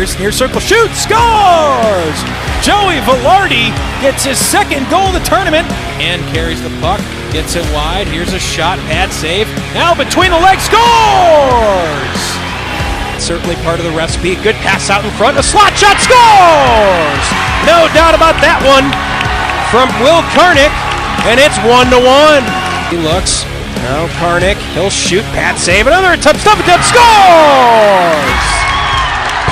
Here's near circle, shoots, scores! Joey Velarde gets his second goal of the tournament and carries the puck, gets it wide. Here's a shot, pad save. Now between the legs, scores! Certainly part of the recipe. Good pass out in front, a slot shot, scores! No doubt about that one from Will Karnick, and it's 1-1. He looks, now Karnick, he'll shoot, pad save, another tough stuff attempt, scores!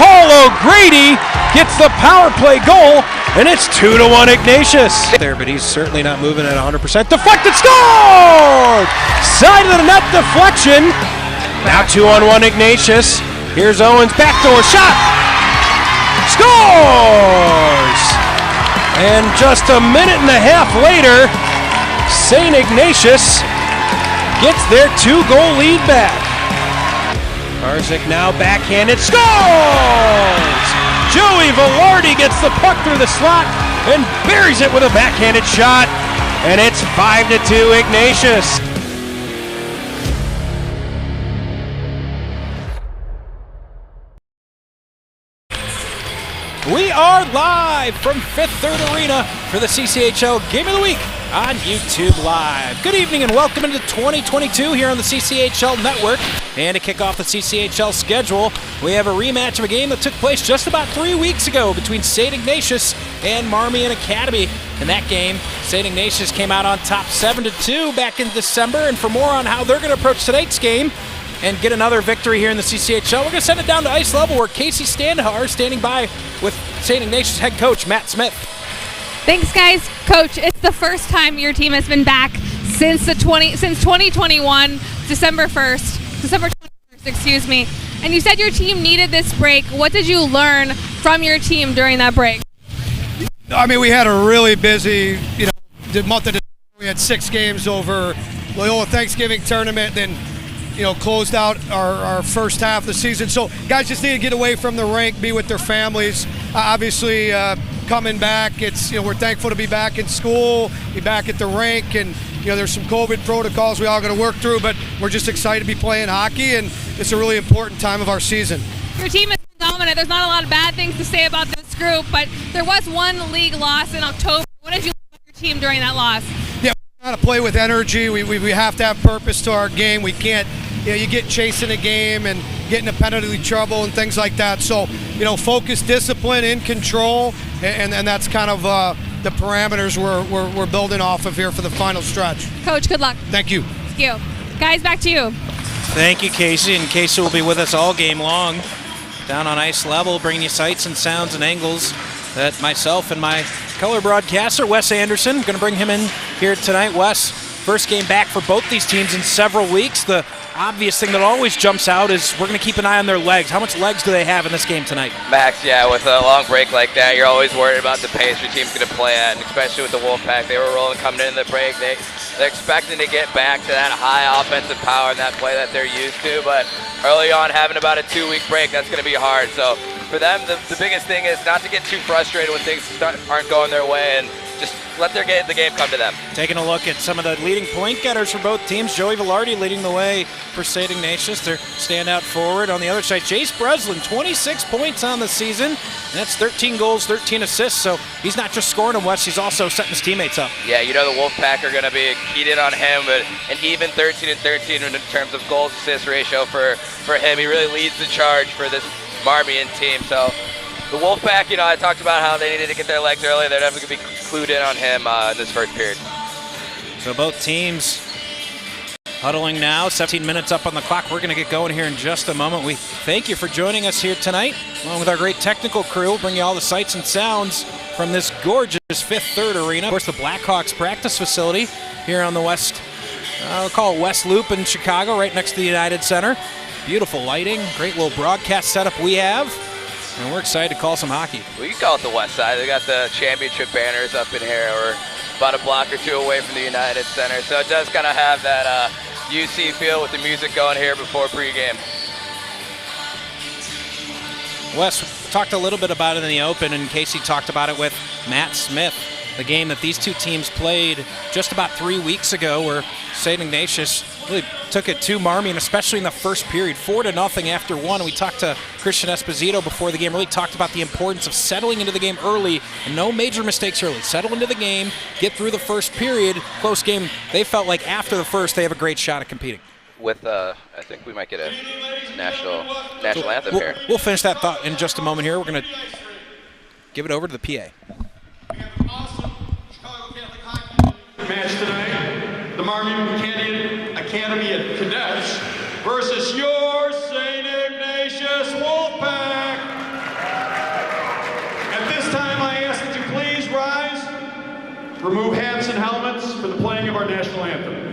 Paul O'Grady gets the power play goal, and it's 2-1 Ignatius. There, but he's certainly not moving at 100%. Deflected, scored! Side of the net deflection. Now 2-on-1 Ignatius. Here's Owens, backdoor shot. Scores! And just a minute and a half later, St. Ignatius gets their 2-goal lead back. Harzik now backhanded, scores! Joey Velarde gets the puck through the slot and buries it with a backhanded shot, and it's 5-2 Ignatius. We are live from Fifth Third Arena for the CCHL Game of the Week on YouTube Live. Good evening and welcome into 2022 here on the CCHL Network. And to kick off the CCHL schedule, we have a rematch of a game that took place just about 3 weeks ago between St. Ignatius and Marmion Academy. In that game, St. Ignatius came out on top 7-2 back in December. And for more on how they're going to approach tonight's game and get another victory here in the CCHL, we're going to send it down to ice level where Casey Standhar is standing by with St. Ignatius head coach Matt Smith. Thanks, guys. Coach, it's the first time your team has been back since 2021, December 21st, excuse me. And you said your team needed this break. What did you learn from your team during that break? I mean, we had a really busy, the month of December. We had 6 games over Loyola Thanksgiving tournament, then closed out our first half of the season. So guys just need to get away from the rink, be with their families. Obviously, coming back, it's we're thankful to be back in school, be back at the rink, and there's some COVID protocols we all got to work through, but we're just excited to be playing hockey, and it's a really important time of our season. Your team is dominant. There's not a lot of bad things to say about this group, but there was one league loss in October. What did you like about your team during that loss? Yeah, we got to play with energy. We have to have purpose to our game. We can't. You get chasing a game and getting into penalty trouble and things like that. So, focus, discipline, in control, and that's kind of the parameters we're building off of here for the final stretch. Coach, good luck. Thank you. Thank you. Guys, back to you. Thank you, Casey. And Casey will be with us all game long, down on ice level, bringing you sights and sounds and angles that myself and my color broadcaster, Wes Anderson, going to bring him in here tonight. Wes, first game back for both these teams in several weeks. The obvious thing that always jumps out is we're going to keep an eye on their legs. How much legs do they have in this game tonight? Max, yeah, with a long break like that, you're always worried about the pace your team's going to play at, and especially with the Wolfpack. They were rolling coming into the break. They're expecting to get back to that high offensive power and that play that they're used to, but early on, having about a 2-week break, that's going to be hard. So for them, the biggest thing is not to get too frustrated when things aren't going their way, and just let the game come to them. Taking a look at some of the leading point getters for both teams. Joey Velarde leading the way for St. Ignatius, their standout forward. On the other side, Chase Breslin, 26 points on the season. That's 13 goals, 13 assists. So he's not just scoring them, West, he's also setting his teammates up. Yeah, the Wolfpack are going to be keyed in on him, but an even 13-13 in terms of goals assist ratio for him. He really leads the charge for this Marmion team. So the Wolfpack, I talked about how they needed to get their legs early. They're definitely going to be clued in on him in this first period. So both teams huddling now, 17 minutes up on the clock. We're going to get going here in just a moment. We thank you for joining us here tonight. Along with our great technical crew, we'll bring you all the sights and sounds from this gorgeous Fifth Third Arena. Of course, the Blackhawks practice facility here on the west, I'll call it West Loop in Chicago, right next to the United Center. Beautiful lighting, great little broadcast setup we have. And we're excited to call some hockey. We can call it the West Side. They got the championship banners up in here. We're about a block or two away from the United Center. So it does kind of have that UC feel with the music going here before pregame. Wes, talked a little bit about it in the open, and Casey talked about it with Matt Smith. The game that these two teams played just about 3 weeks ago, where St. Ignatius really took it to Marmion, especially in the first period, 4-0 after one. We talked to Christian Esposito before the game, really talked about the importance of settling into the game early and no major mistakes early. Settle into the game, get through the first period, close game. They felt like after the first, they have a great shot at competing. With, I think we might get a national anthem here. We'll finish that thought in just a moment here. We're going to give it over to the PA. Match tonight, the Marmion Academy of Cadets versus your St. Ignatius Wolfpack. At this time, I ask that you please rise, remove hats and helmets for the playing of our national anthem.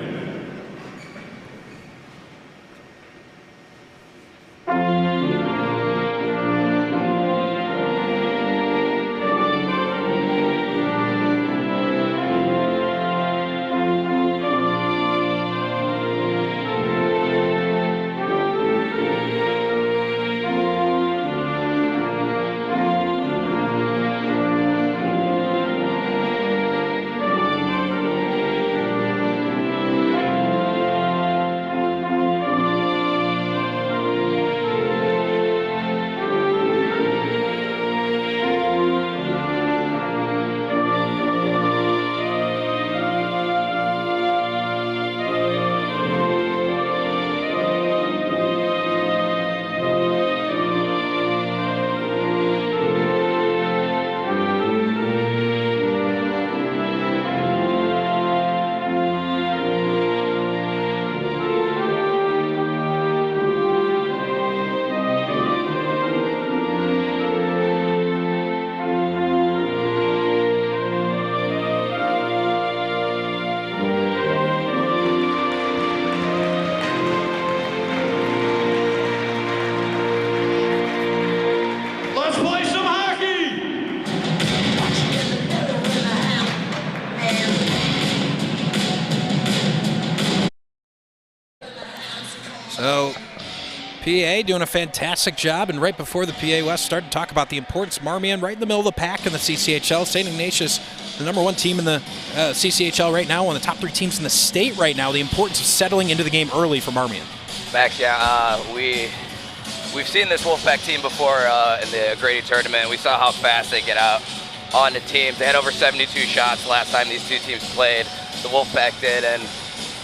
So PA doing a fantastic job, and right before the PA West started to talk about the importance, Marmion right in the middle of the pack in the CCHL. St. Ignatius, the #1 team in the CCHL right now, one of the top 3 teams in the state right now. The importance of settling into the game early for Marmion. Max, we've seen this Wolfpack team before in the Grady tournament. We saw how fast they get out on the teams. They had over 72 shots last time these two teams played. The Wolfpack did, and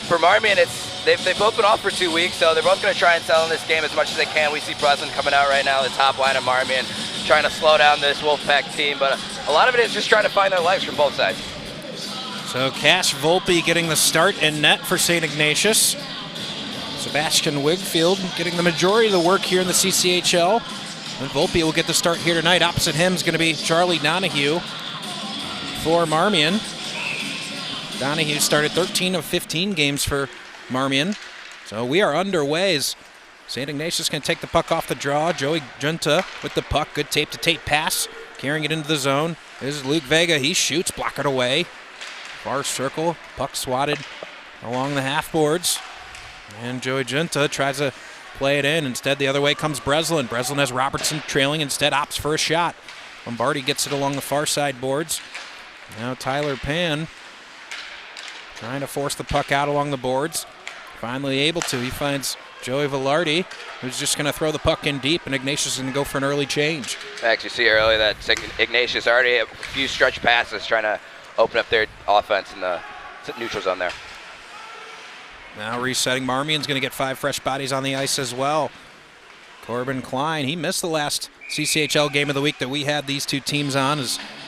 for Marmion, they've both been off for 2 weeks, so they're both going to try and settle in this game as much as they can. We see Breslin coming out right now, the top line of Marmion, trying to slow down this Wolfpack team, but a lot of it is just trying to find their legs from both sides. So Cash Volpe getting the start in net for St. Ignatius. Sebastian Wigfield getting the majority of the work here in the CCHL. And Volpe will get the start here tonight. Opposite him is going to be Charlie Donahue for Marmion. Donahue started 13 of 15 games for Marmion. So we are underway as St. Ignatius going to take the puck off the draw. Joey Junta with the puck. Good tape-to-tape pass. Carrying it into the zone. This is Luke Vega. He shoots. Block it away. Far circle. Puck swatted along the half boards. And Joey Junta tries to play it in. Instead, the other way comes Breslin. Breslin has Robertson trailing. Instead, opts for a shot. Lombardi gets it along the far side boards. Now Tyler Pan trying to force the puck out along the boards. Finally able to. He finds Joey Velarde, who's just going to throw the puck in deep, and Ignatius is going to go for an early change. Max, you see earlier that Ignatius already had a few stretch passes trying to open up their offense in the neutral zone there. Now resetting, Marmion's going to get 5 fresh bodies on the ice as well. Corbin Klein, he missed the last CCHL game of the week that we had these two teams on.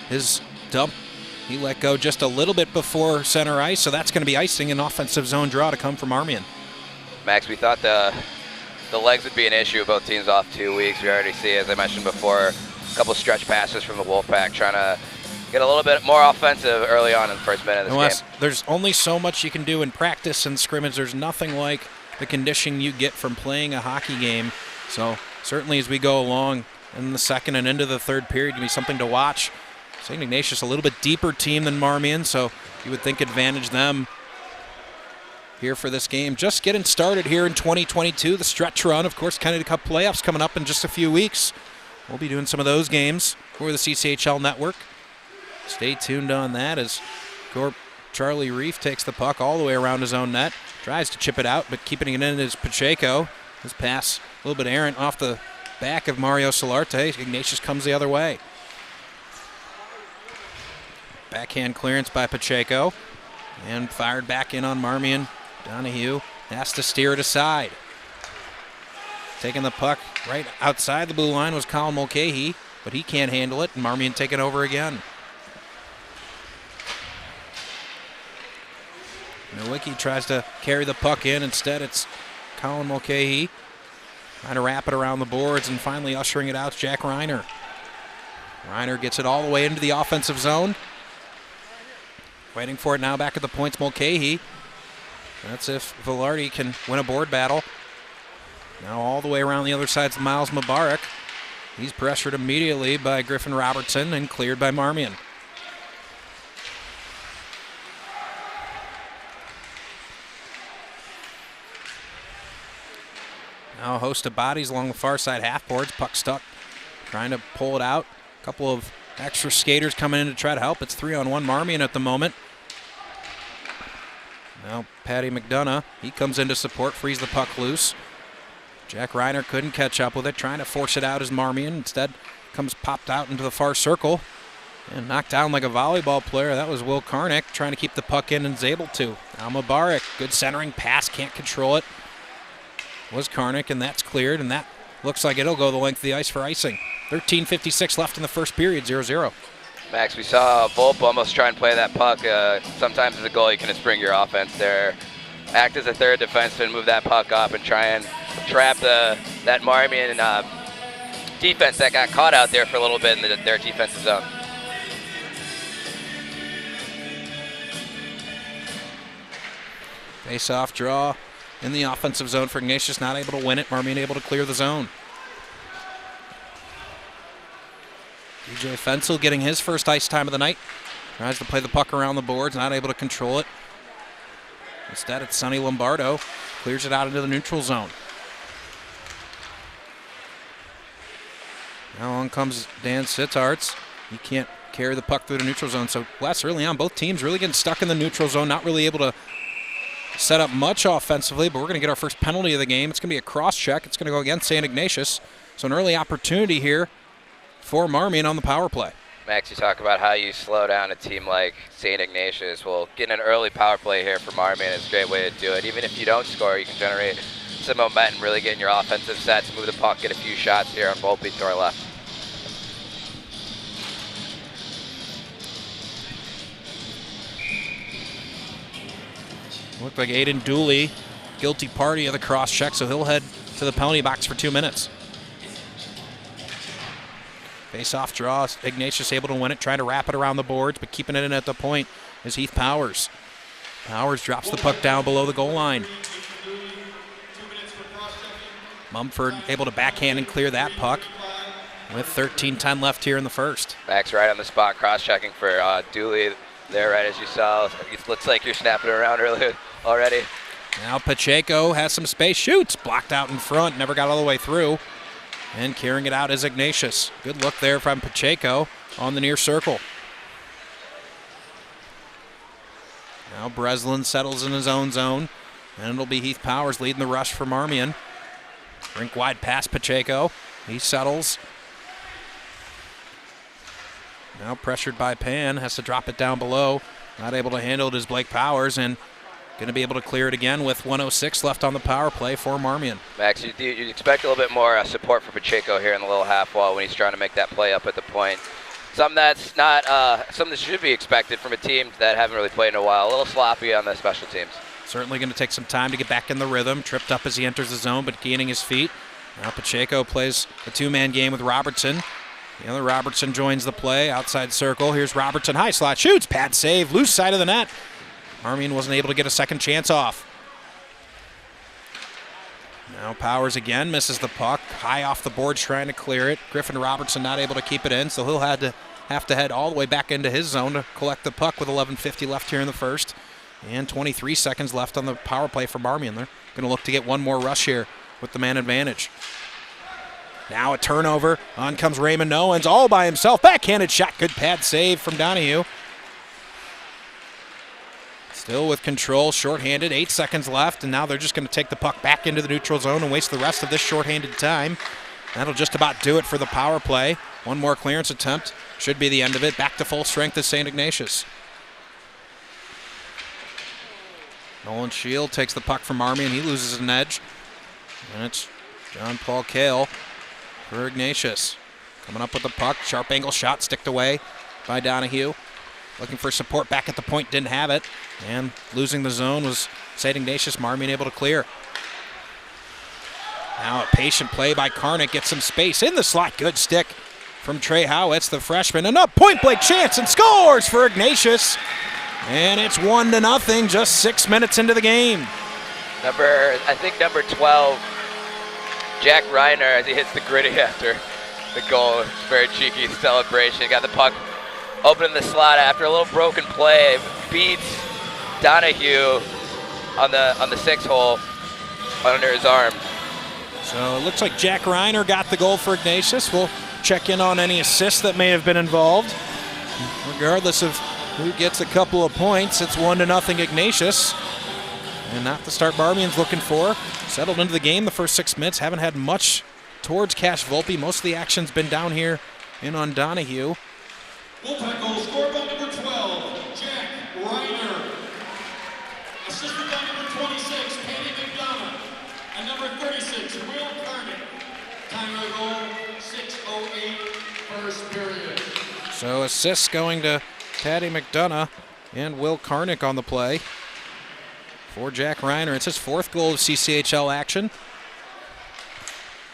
His dump, he let go just a little bit before center ice, so that's going to be icing, an offensive zone draw to come from Marmion. Max, we thought the legs would be an issue. Both teams off 2 weeks. We already see, as I mentioned before, a couple stretch passes from the Wolfpack trying to get a little bit more offensive early on in the first minute of this game. There's only so much you can do in practice and scrimmage. There's nothing like the conditioning you get from playing a hockey game. So certainly as we go along in the second and into the third period, it'll be something to watch. St. Ignatius a little bit deeper team than Marmion, so you would think advantage them here for this game. Just getting started here in 2022. The stretch run, of course, Kennedy Cup playoffs coming up in just a few weeks. We'll be doing some of those games for the CCHL network. Stay tuned on that as Charlie Reef takes the puck all the way around his own net. Tries to chip it out, but keeping it in is Pacheco. His pass a little bit errant off the back of Mario Solarte. Ignatius comes the other way. Backhand clearance by Pacheco. And fired back in on Marmion. Donahue has to steer it aside. Taking the puck right outside the blue line was Colin Mulcahy, but he can't handle it, and Marmion taking over again. Nowicki tries to carry the puck in. Instead, it's Colin Mulcahy trying to wrap it around the boards and finally ushering it out to Jack Reiner. Reiner gets it all the way into the offensive zone. Waiting for it now back at the points, Mulcahy. That's if Velarde can win a board battle. Now all the way around the other side's Miles Mubarak. He's pressured immediately by Griffin Robertson and cleared by Marmion. Now a host of bodies along the far side half boards. Puck stuck, trying to pull it out. A couple of extra skaters coming in to try to help. It's 3-on-1 Marmion at the moment. Now Patty McDonough, he comes in to support, frees the puck loose. Jack Reiner couldn't catch up with it, trying to force it out as Marmion. Instead, comes popped out into the far circle and knocked down like a volleyball player. That was Will Karnick trying to keep the puck in and is able to. Now Mubarak, good centering pass, can't control it. Was Karnick, and that's cleared, and that looks like it'll go the length of the ice for icing. 13:56 left in the first period, 0-0. Max, we saw Volpe almost try and play that puck. Sometimes as a goalie, you can just bring your offense there. Act as a third defenseman, move that puck up, and try and trap that Marmion defense that got caught out there for a little bit in their defensive zone. Face-off draw in the offensive zone for Ignatius, not able to win it. Marmion able to clear the zone. DJ Fensel getting his first ice time of the night. Tries to play the puck around the boards, not able to control it. Instead, it's Sonny Lombardo. Clears it out into the neutral zone. Now on comes Dan Sitarts. He can't carry the puck through the neutral zone. So Wes, early on, both teams really getting stuck in the neutral zone, not really able to set up much offensively, but we're going to get our first penalty of the game. It's going to be a cross check. It's going to go against St. Ignatius. So an early opportunity here for Marmion on the power play. Max, you talk about how you slow down a team like St. Ignatius. Well, getting an early power play here for Marmion is a great way to do it. Even if you don't score, you can generate some momentum, really get in your offensive sets, move the puck, get a few shots here on Volpe to our left. Looked like Aiden Dooley, guilty party of the cross check, so he'll head to the penalty box for 2 minutes. Face-off draw, Ignatius able to win it, trying to wrap it around the boards, but keeping it in at the point is Heath Powers. Powers drops the puck down below the goal line. Mumford able to backhand and clear that puck with 13:10 left here in the first. Max right on the spot, cross-checking for Dooley there, right as you saw. It looks like you're snapping it around earlier already. Now Pacheco has some space, shoots, blocked out in front, never got all the way through. And carrying it out is Ignatius. Good look there from Pacheco on the near circle. Now Breslin settles in his own zone, and it'll be Heath Powers leading the rush for Marmion. Rink wide past Pacheco. He settles. Now pressured by Pan, has to drop it down below. Not able to handle it is Blake Powers, and going to be able to clear it again with 1:06 left on the power play for Marmion. Max, you'd expect a little bit more support for Pacheco here in the little half wall when he's trying to make that play up at the point. Something that's not something that should be expected from a team that haven't really played in a while. A little sloppy on the special teams. Certainly going to take some time to get back in the rhythm. Tripped up as he enters the zone, but gaining his feet. Now Pacheco plays a two-man game with Robertson. The other Robertson joins the play, outside circle. Here's Robertson, high slot, shoots, pad save, loose side of the net. Marmion wasn't able to get a second chance off. Now Powers again misses the puck, high off the boards trying to clear it. Griffin Robertson not able to keep it in, so he'll have to head all the way back into his zone to collect the puck with 11:50 left here in the first. And 23 seconds left on the power play for Marmion. They're going to look to get one more rush here with the man advantage. Now a turnover. On comes Raymond Owens all by himself. Backhanded shot. Good pad save from Donahue. Still with control, shorthanded, 8 seconds left, and now they're just going to take the puck back into the neutral zone and waste the rest of this shorthanded time. That'll just about do it for the power play. One more clearance attempt should be the end of it. Back to full strength is St. Ignatius. Nolan Shield takes the puck from Marmion. He loses an edge. And it's John Paul Kale for Ignatius. Coming up with the puck. Sharp angle shot sticked away by Donahue. Looking for support back at the point. Didn't have it. And losing the zone was St. Ignatius. Marmion able to clear. Now a patient play by Karnick. Gets some space in the slot. Good stick from Trey Howitz, the freshman. And a point-blank chance and scores for Ignatius. And it's 1-0, just 6 minutes into the game. I think number 12, Jack Reiner, as he hits the gritty after the goal. It's very cheeky celebration. Got the puck open in the slot after a little broken play. Beats Donahue on the 6-hole under his arm. So it looks like Jack Reiner got the goal for Ignatius. We'll check in on any assists that may have been involved. Regardless of who gets a couple of points, it's 1-0 Ignatius. And not the start Marmion's looking for. Settled into the game the first 6 minutes. Haven't had much towards Cash Volpe. Most of the action's been down here in on Donahue. Wolfpack goal scored by number 12, Jack Reiner. Assisted by number 26, Penny McDonough. And number 36, Will Karnick. Time of the goal, 6:08, first period. So assists going to Patty McDonough and Will Karnick on the play for Jack Reiner. It's his 4th goal of CCHL action.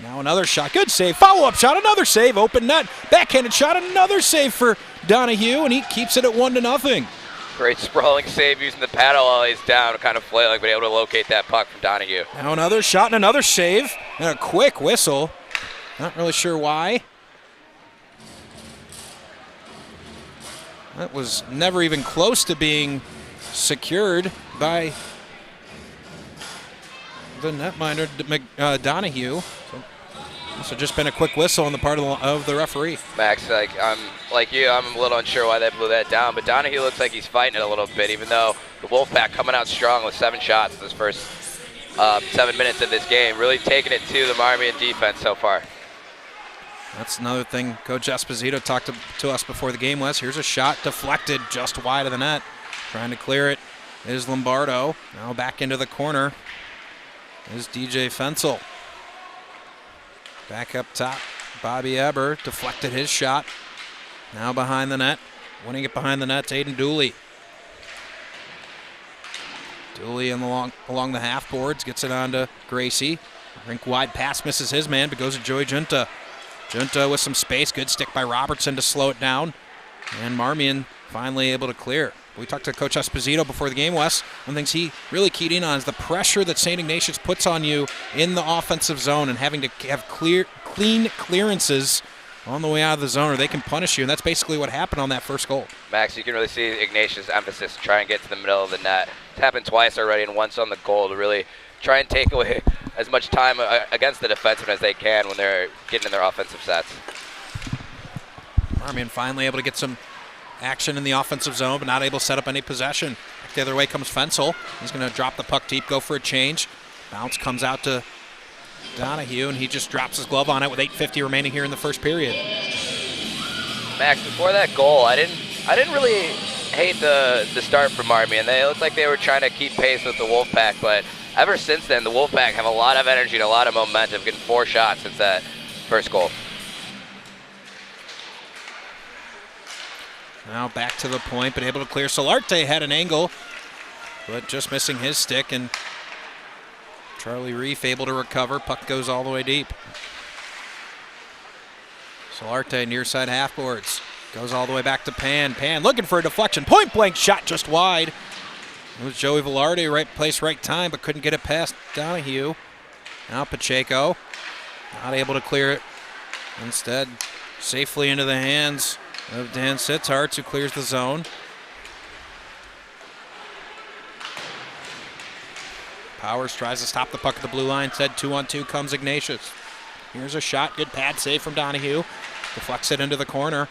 Now another shot. Good save. Follow-up shot. Another save. Open net. Backhanded shot. Another save for Donahue, and he keeps it at 1-0. Great sprawling save using the paddle while he's down, kind of flailing, but able to locate that puck from Donahue. Now another shot and another save. And a quick whistle. Not really sure why. That was never even close to being secured by the netminder, Donahue. So must have just been a quick whistle on the part of the referee. Max, I'm like you, I'm a little unsure why they blew that down, but Donahue looks like he's fighting it a little bit, even though the Wolfpack coming out strong with 7 shots this first 7 minutes of this game, really taking it to the Marmion defense so far. That's another thing Coach Esposito talked to us before the game was. Here's a shot deflected just wide of the net. Trying to clear it is Lombardo. Now back into the corner is DJ Fensel. Back up top, Bobby Eber deflected his shot. Now behind the net. Winning it behind the net to Aiden Dooley. Dooley along the half boards, gets it on to Gracie. Rink wide pass, misses his man, but goes to Joey Junta. Junta with some space, good stick by Robertson to slow it down. And Marmion finally able to clear. We talked to Coach Esposito before the game, Wes. One of the things he really keyed in on is the pressure that St. Ignatius puts on you in the offensive zone and having to have clean clearances on the way out of the zone or they can punish you, and that's basically what happened on that first goal. Max, you can really see Ignatius' emphasis to try and get to the middle of the net. It's happened twice already and once on the goal to really try and take away as much time against the defenseman as they can when they're getting in their offensive sets. Marmion finally able to get some action in the offensive zone, but not able to set up any possession. The other way comes Fensel. He's going to drop the puck deep, go for a change. Bounce comes out to Donahue, and he just drops his glove on it with 8:50 remaining here in the first period. Max, before that goal, I didn't really hate the start from Marmion. They looked like they were trying to keep pace with the Wolfpack, but ever since then, the Wolfpack have a lot of energy and a lot of momentum, getting 4 shots since that first goal. Now back to the point, but able to clear. Solarte had an angle, but just missing his stick, and Charlie Reef able to recover. Puck goes all the way deep. Solarte near side half boards. Goes all the way back to Pan. Pan looking for a deflection. Point blank shot just wide. It was Joey Velarde, right place, right time, but couldn't get it past Donahue. Now Pacheco, not able to clear it. Instead, safely into the hands of Dan Sitzhartz, who clears the zone. Powers tries to stop the puck at the blue line. Instead, 2-on-2 comes Ignatius. Here's a shot. Good pad save from Donahue. Deflects it into the corner.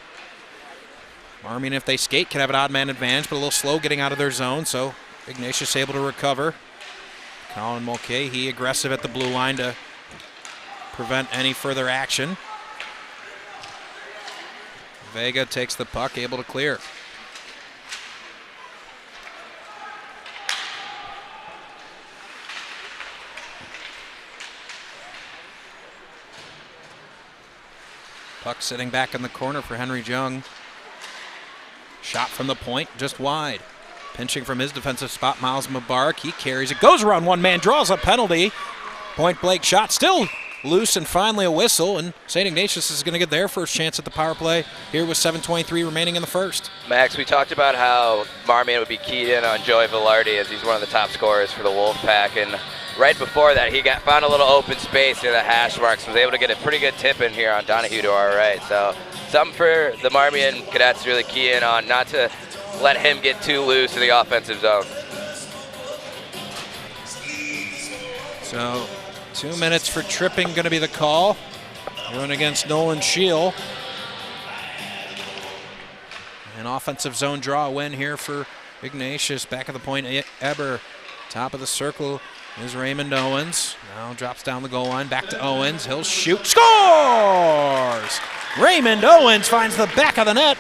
Marmion, if they skate, can have an odd man advantage, but a little slow getting out of their zone, so Ignatius able to recover. Colin Mulcahy aggressive at the blue line to prevent any further action. Vega takes the puck, able to clear. Puck sitting back in the corner for Henry Jung. Shot from the point, just wide. Pinching from his defensive spot, Miles Mubarak. He carries it, goes around one man, draws a penalty. Point blank shot, still loose, and finally a whistle. And St. Ignatius is going to get their first chance at the power play here with 7:23 remaining in the first. Max, we talked about how Marmion would be keyed in on Joey Velarde as he's one of the top scorers for the Wolfpack. And right before that, he found a little open space near the hash marks and was able to get a pretty good tip in here on Donahue to our right. So something for the Marmion cadets to really key in on, not to let him get too loose in the offensive zone. So 2 minutes for tripping going to be the call. Going against Nolan Scheel. An offensive zone draw win here for Ignatius. Back at the point, Eber. Top of the circle is Raymond Owens. Now drops down the goal line, back to Owens. He'll shoot, scores! Raymond Owens finds the back of the net,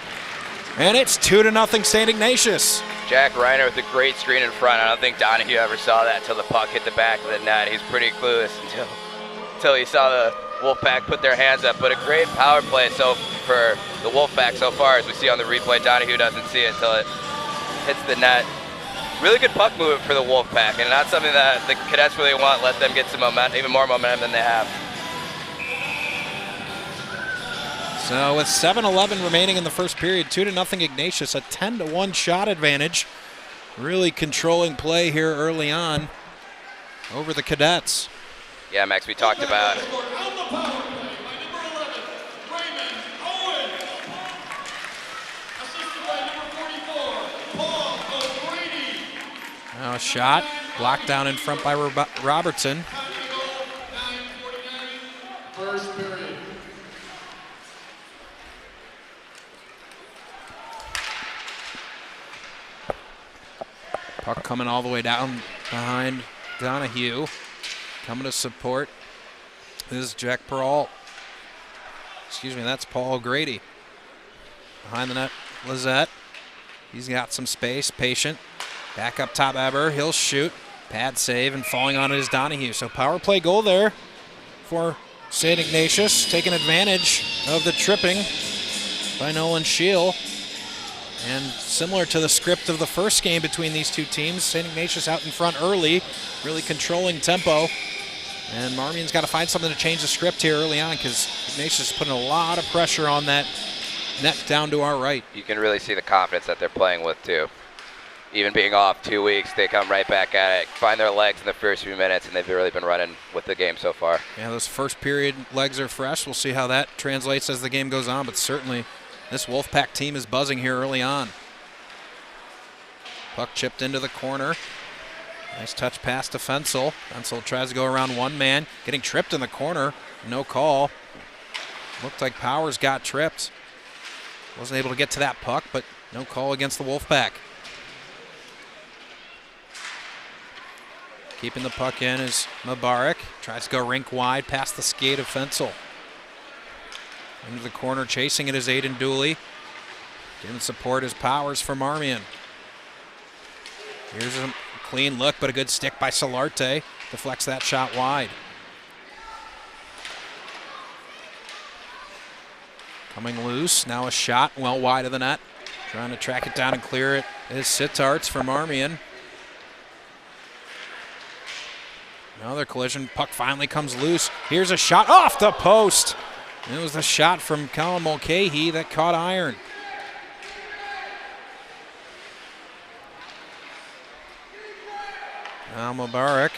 and it's 2-0 St. Ignatius. Jack Reiner with a great screen in front. I don't think Donahue ever saw that until the puck hit the back of the net. He's pretty clueless until he saw the Wolfpack put their hands up. But a great power play for the Wolfpack so far, as we see on the replay. Donahue doesn't see it until it hits the net. Really good puck movement for the Wolfpack, and not something that the cadets really want. Let them get some momentum, even more momentum than they have. So with 7:11 remaining in the first period, 2-0 Ignatius, a 10-1 shot advantage. Really controlling play here early on over the cadets. Yeah, Max, we talked about it. Now a shot, blocked down in front by Robertson. First period. Puck coming all the way down behind Donahue. Coming to support is Jack Peralt. Excuse me, that's Paul O'Grady. Behind the net, Lizette. He's got some space, patient. Back up top, Eber. He'll shoot. Pad save, and falling on it is Donahue. So power play goal there for St. Ignatius, taking advantage of the tripping by Nolan Scheel. And similar to the script of the first game between these two teams, St. Ignatius out in front early, really controlling tempo. And Marmion's got to find something to change the script here early on, because Ignatius is putting a lot of pressure on that net down to our right. You can really see the confidence that they're playing with, too. Even being off 2 weeks, they come right back at it, find their legs in the first few minutes, and they've really been running with the game so far. Yeah, those first period legs are fresh. We'll see how that translates as the game goes on, but certainly this Wolfpack team is buzzing here early on. Puck chipped into the corner. Nice touch pass to Fensel. Fensel tries to go around one man, getting tripped in the corner. No call. Looked like Powers got tripped. Wasn't able to get to that puck, but no call against the Wolfpack. Keeping the puck in is Mubarak. Tries to go rink wide past the skate of Fensel. Into the corner, chasing it is Aiden Dooley. Giving support is Powers for Marmion. Here's a clean look, but a good stick by Solarte. Deflects that shot wide. Coming loose, now a shot well wide of the net. Trying to track it down and clear it is Sitarts for Marmion. Another collision, puck finally comes loose. Here's a shot off the post. It was the shot from Colin Mulcahy that caught iron. Now Mubarak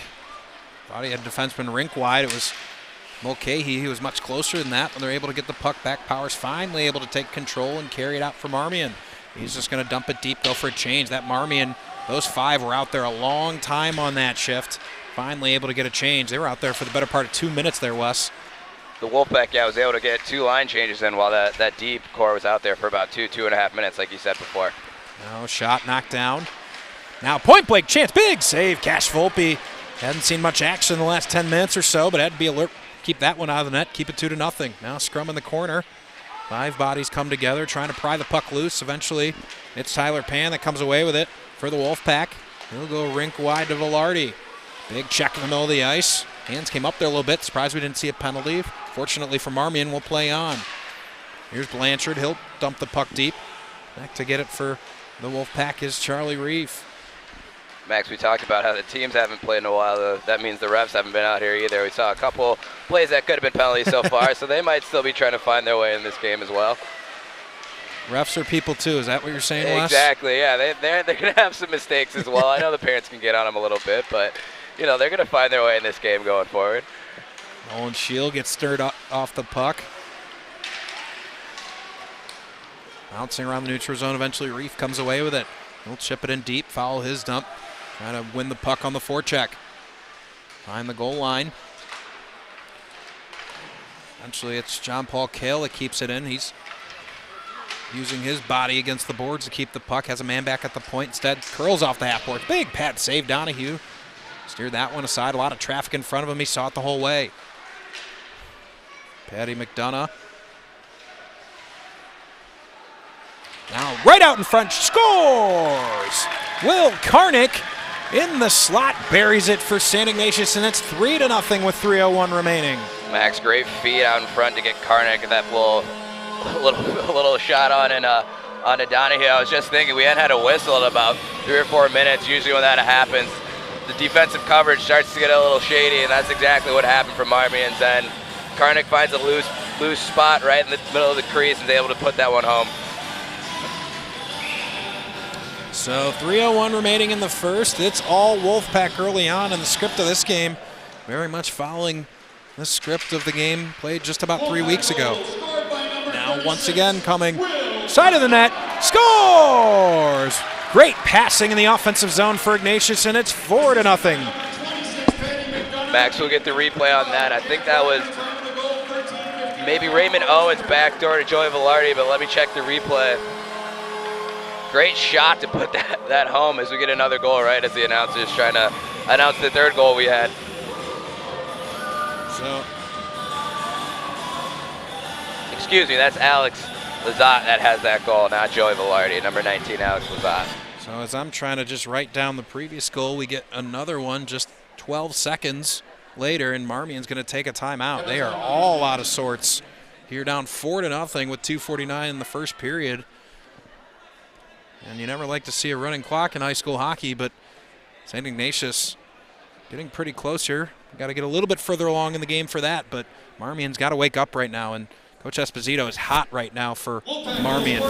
thought he had defenseman rink wide. It was Mulcahy who was much closer than that when they're able to get the puck back. Powers finally able to take control and carry it out for Marmion. He's just going to dump it deep, go for a change. That Marmion, those five were out there a long time on that shift. Finally able to get a change. They were out there for the better part of 2 minutes there, Wes. The Wolfpack, was able to get 2 line changes in while that deep core was out there for about 2.5 minutes, like you said before. Now shot knocked down. Now point blank chance, big save, Cash Volpe. Hadn't seen much action in the last 10 minutes or so, but had to be alert. Keep that one out of the net, keep it 2-0. Now scrum in the corner. 5 bodies come together, trying to pry the puck loose. Eventually, it's Tyler Pan that comes away with it for the Wolfpack. He'll go rink wide to Velarde. Big check in the middle of the ice. Hands came up there a little bit. Surprised we didn't see a penalty. Fortunately for Marmion, we'll play on. Here's Blanchard. He'll dump the puck deep. Back to get it for the Wolfpack is Charlie Reef. Max, we talked about how the teams haven't played in a while. That means the refs haven't been out here either. We saw a couple plays that could have been penalties so far, so they might still be trying to find their way in this game as well. Refs are people too. Is that what you're saying, Wes? Exactly, yeah. They're going to have some mistakes as well. I know the parents can get on them a little bit, but you know they're going to find their way in this game going forward. Nolan Shield gets stirred off the puck. Bouncing around the neutral zone. Eventually Reef comes away with it. He'll chip it in deep, foul his dump. Trying to win the puck on the forecheck. Behind the goal line. Eventually it's John Paul Kale that keeps it in. He's using his body against the boards to keep the puck. Has a man back at the point. Instead curls off the half board. Big pad save, Donahue. Steered that one aside. A lot of traffic in front of him. He saw it the whole way. Patty McDonough. Now right out in front, scores! Will Karnick in the slot buries it for St. Ignatius, and it's 3-0 with 3:01 remaining. Max, great feed out in front to get Karnick that little shot onto Donahue. I was just thinking we hadn't had a whistle in about 3 or 4 minutes. Usually when that happens, the defensive coverage starts to get a little shady, and that's exactly what happened for Marmion's end. Karnick finds a loose spot right in the middle of the crease and is able to put that one home. So 3:01 remaining in the first. It's all Wolfpack early on, and the script of this game very much following the script of the game played just about 3 weeks ago. Now once again coming side of the net, scores! Great passing in the offensive zone for Ignatius, and it's 4-0. Max will get the replay on that. I think that was maybe Raymond Owens backdoor to Joey Velarde, but let me check the replay. Great shot to put that home as we get another goal right as the announcer's trying to announce the third goal we had. So, excuse me, that's Alex Lazat that has that goal, not Joey Velarde, number 19, Alex Lazat. So as I'm trying to just write down the previous goal, we get another one just 12 seconds later, and Marmion's going to take a timeout. They are all out of sorts here, down 4-0 with 2:49 in the first period. And you never like to see a running clock in high school hockey, but St. Ignatius getting pretty close here. Got to get a little bit further along in the game for that, but Marmion's got to wake up right now, and Coach Esposito is hot right now for Marmion.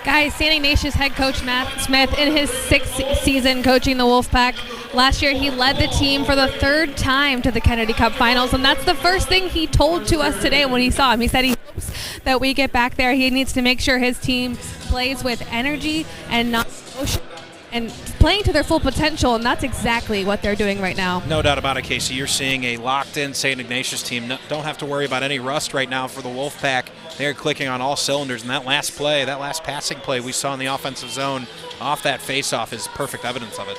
Guys, St. Ignatius head coach Matt Smith in his 6th season coaching the Wolfpack. Last year he led the team for the 3rd time to the Kennedy Cup Finals, and that's the first thing he told to us today when he saw him. He said he hopes that we get back there. He needs to make sure his team plays with energy and not emotion and playing to their full potential, and that's exactly what they're doing right now. No doubt about it, Casey. You're seeing a locked-in St. Ignatius team. Don't have to worry about any rust right now for the Wolfpack. They're clicking on all cylinders, and that last play, that last passing play we saw in the offensive zone off that face-off is perfect evidence of it.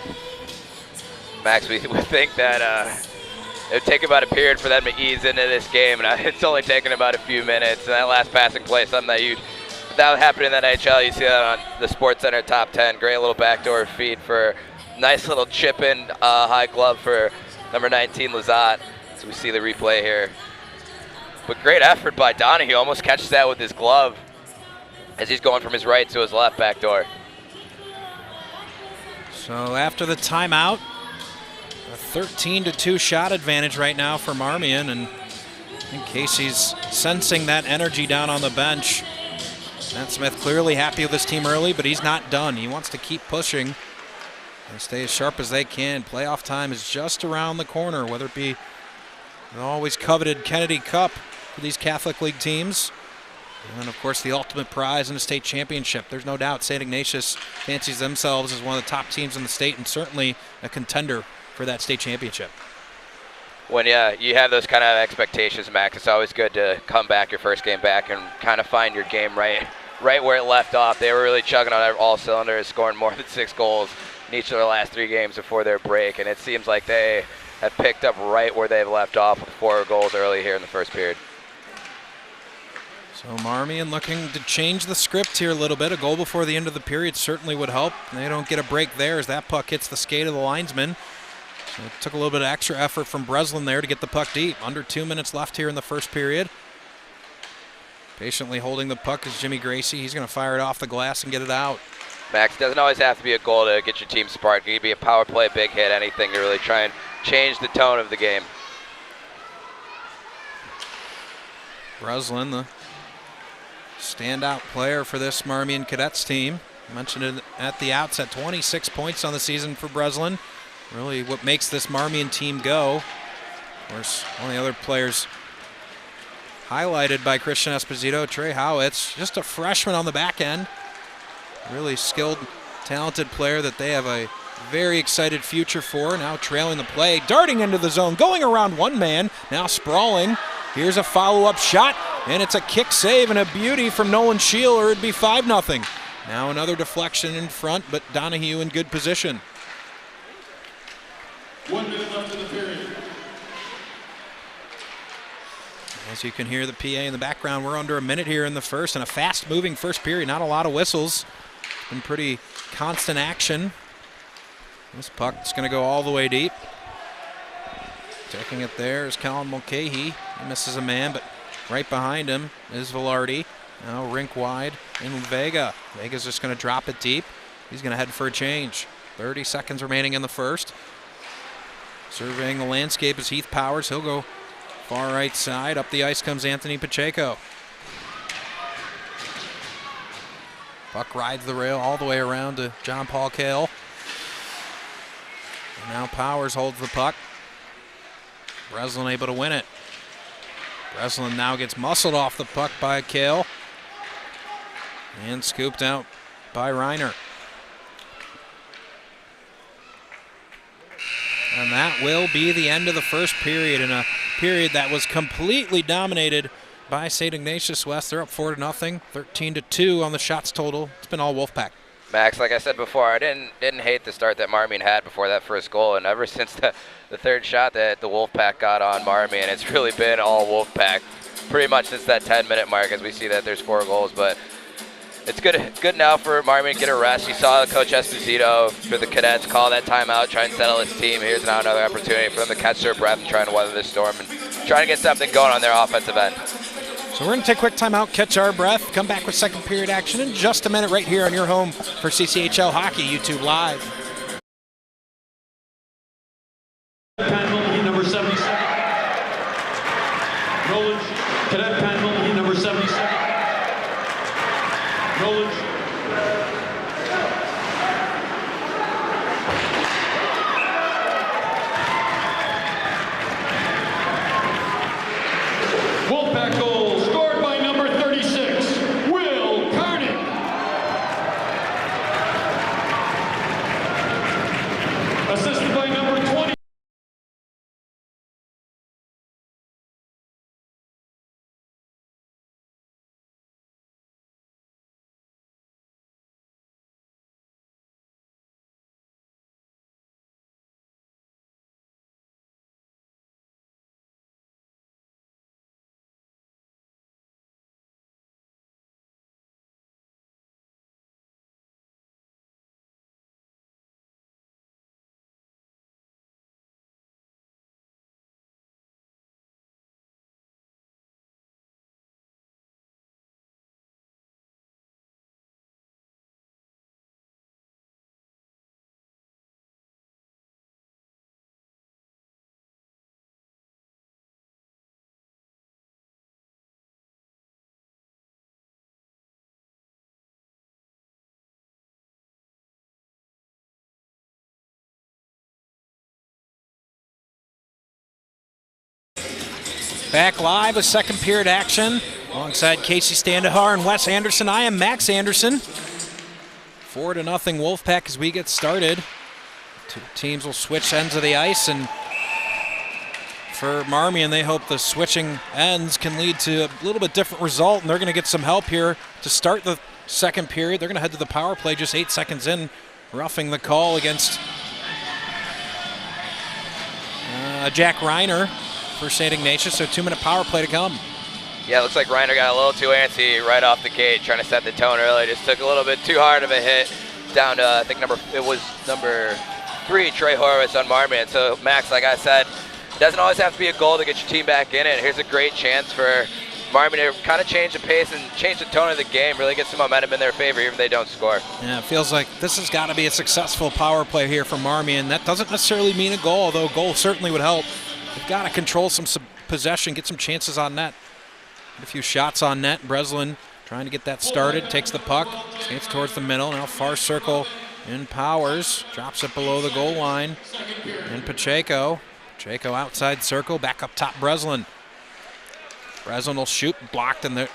Max, we think that it would take about a period for them to ease into this game, and it's only taken about a few minutes. And that last passing play, something that would happen in the NHL. You see that on the Sports Center top 10. Great little backdoor feed for nice little chip in high glove for number 19 Lazat. So we see the replay here. But great effort by Donahue. Almost catches that with his glove as he's going from his right to his left backdoor. So after the timeout, a 13-2 shot advantage right now for Marmion, and I think Casey's sensing that energy down on the bench. Matt Smith clearly happy with this team early, but he's not done. He wants to keep pushing and stay as sharp as they can. Playoff time is just around the corner, whether it be the always coveted Kennedy Cup for these Catholic League teams, and of course the ultimate prize in the state championship. There's no doubt St. Ignatius fancies themselves as one of the top teams in the state and certainly a contender for that state championship. When you have those kind of expectations, Max, it's always good to come back your first game back and kind of find your game right right where it left off. They were really chugging on all cylinders, scoring more than 6 goals in each of their last 3 games before their break, and it seems like they have picked up right where they've left off with 4 goals early here in the first period. So Marmion looking to change the script here a little bit. A goal before the end of the period certainly would help. They don't get a break there as that puck hits the skate of the linesman. So it took a little bit of extra effort from Breslin there to get the puck deep. Under 2 minutes left here in the first period. Patiently holding the puck is Jimmy Gracie. He's going to fire it off the glass and get it out. Max, doesn't always have to be a goal to get your team sparked. It could be a power play, big hit, anything to really try and change the tone of the game. Breslin, the standout player for this Marmion Cadets team. I mentioned it at the outset, 26 points on the season for Breslin. Really what makes this Marmion team go. Of course, one of the other players highlighted by Christian Esposito, Trey Howitz, just a freshman on the back end. Really skilled, talented player that they have a very excited future for. Now trailing the play, darting into the zone, going around one man, now sprawling. Here's a follow-up shot, and it's a kick save and a beauty from Nolan Scheel, or it'd be 5-0. Now another deflection in front, but Donahue in good position. 1 minute left in the period. As you can hear the PA in the background, we're under a minute here in the first, and a fast-moving first period. Not a lot of whistles. Been pretty constant action. This puck's going to go all the way deep. Taking it there is Colin Mulcahy. He misses a man, but right behind him is Velarde. Now rink wide in Vega. Vega's just going to drop it deep. He's going to head for a change. 30 seconds remaining in the first. Surveying the landscape is Heath Powers. He'll go far right side. Up the ice comes Anthony Pacheco. Puck rides the rail all the way around to John Paul Kale. And now Powers holds the puck. Breslin able to win it. Breslin now gets muscled off the puck by Kale. And scooped out by Reiner. And that will be the end of the first period, in a period that was completely dominated by St. Ignatius West. They're up 4-0, 13-2 on the shots total. It's been all Wolfpack. Max, like I said before, I didn't hate the start that Marmion had before that first goal, and ever since the third shot that the Wolfpack got on Marmion, it's really been all Wolfpack pretty much since that 10-minute mark, as we see that there's 4 goals. But it's good now for Marmion to get a rest. You saw Coach Esposito for the Cadets call that timeout, try and settle his team. Here's now another opportunity for them to catch their breath and try and weather this storm and try to get something going on their offensive end. So we're going to take a quick timeout, catch our breath, come back with second period action in just a minute right here on your home for CCHL Hockey YouTube Live. Panel, heat number 77. Nolan, cadet panel, heat number 77. Nolan. Wolfpack goal scored by number 36, Will Carnick. Assisted by number 20. Back live with second period action alongside Casey Standahar and Wes Anderson. I am Max Anderson. 4-0 Wolfpack as we get started. Two teams will switch ends of the ice, and for Marmion. They hope the switching ends can lead to a little bit different result, and they're going to get some help here to start the second period. They're going to head to the power play just 8 seconds in, roughing the call against Jack Reiner for St. Ignatius, so 2-minute power play to come. Yeah, it looks like Reiner got a little too antsy right off the gate, trying to set the tone early. Just took a little bit too hard of a hit down to, I think, number 3, Trey Horowitz on Marmion. So, Max, like I said, doesn't always have to be a goal to get your team back in it. Here's a great chance for Marmion to kind of change the pace and change the tone of the game, really get some momentum in their favor, even if they don't score. Yeah, it feels like this has got to be a successful power play here for Marmion. That doesn't necessarily mean a goal, although a goal certainly would help. They've got to control some possession, get some chances on net. Get a few shots on net. Breslin trying to get that started, takes the puck, skates towards the middle, now far circle in Powers, drops it below the goal line, and Pacheco outside circle, back up top Breslin. Breslin will shoot, blocked, and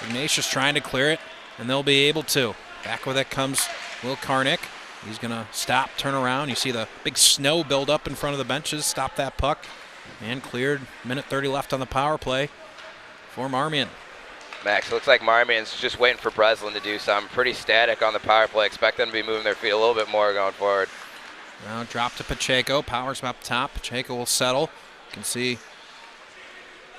Ignatius trying to clear it, and they'll be able to. Back with it comes Will Karnick. He's going to stop, turn around. You see the big snow build up in front of the benches, stop that puck, and cleared. Minute 30 left on the power play for Marmion. Max, looks like Marmion's just waiting for Breslin to do something. Pretty static on the power play. Expect them to be moving their feet a little bit more going forward. Now drop to Pacheco. Powers up top. Pacheco will settle. You can see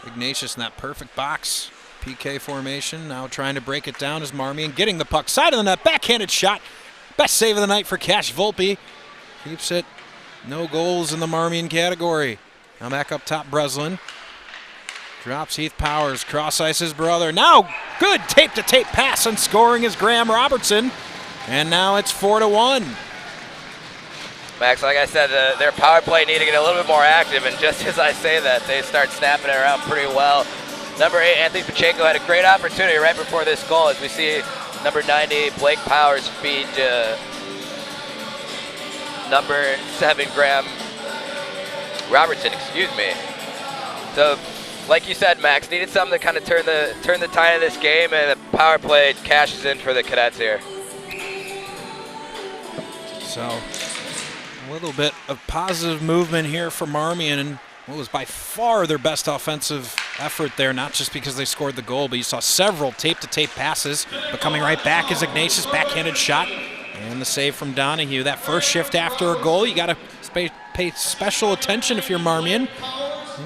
Ignatius in that perfect box. PK formation. Now trying to break it down is Marmion. Getting the puck. Side of the net. Backhanded shot. Best save of the night for Cash Volpe. Keeps it. No goals in the Marmion category. Now back up top Breslin. Drops Heath Powers. Cross ice his brother. Now good tape-to-tape pass, and scoring is Graham Robertson. And now it's 4-1. Max, like I said, their power play need to get a little bit more active, and just as I say that, they start snapping it around pretty well. Number 8, Anthony Pacheco, had a great opportunity right before this goal, as we see number 90, Blake Powers, feed number 7, Graham Robertson, excuse me. So, like you said, Max, needed something to kind of turn the tide of this game, and the power play cashes in for the Cadets here. So, a little bit of positive movement here for Marmion, and what was by far their best offensive effort there, not just because they scored the goal, but you saw several tape-to-tape passes, but coming right back is Ignatius, backhanded shot, and the save from Donahue. That first shift after a goal, you got to pay special attention if you're Marmion.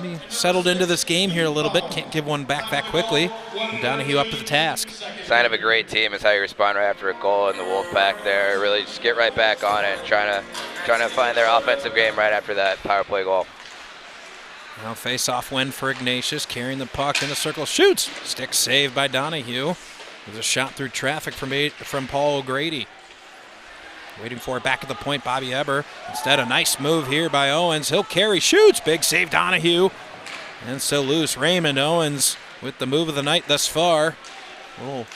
Maybe settled into this game here a little bit. Can't give one back that quickly. And Donahue up to the task. Sign of a great team is how you respond right after a goal in the Wolfpack there. Really just get right back on it and trying to find their offensive game right after that power play goal. Now face-off win for Ignatius, carrying the puck in the circle, shoots. Stick saved by Donahue. There's a shot through traffic from Paul O'Grady. Waiting for it back at the point, Bobby Eber. Instead, a nice move here by Owens. He'll carry, shoots. Big save, Donahue. And still loose. Raymond Owens with the move of the night thus far. Little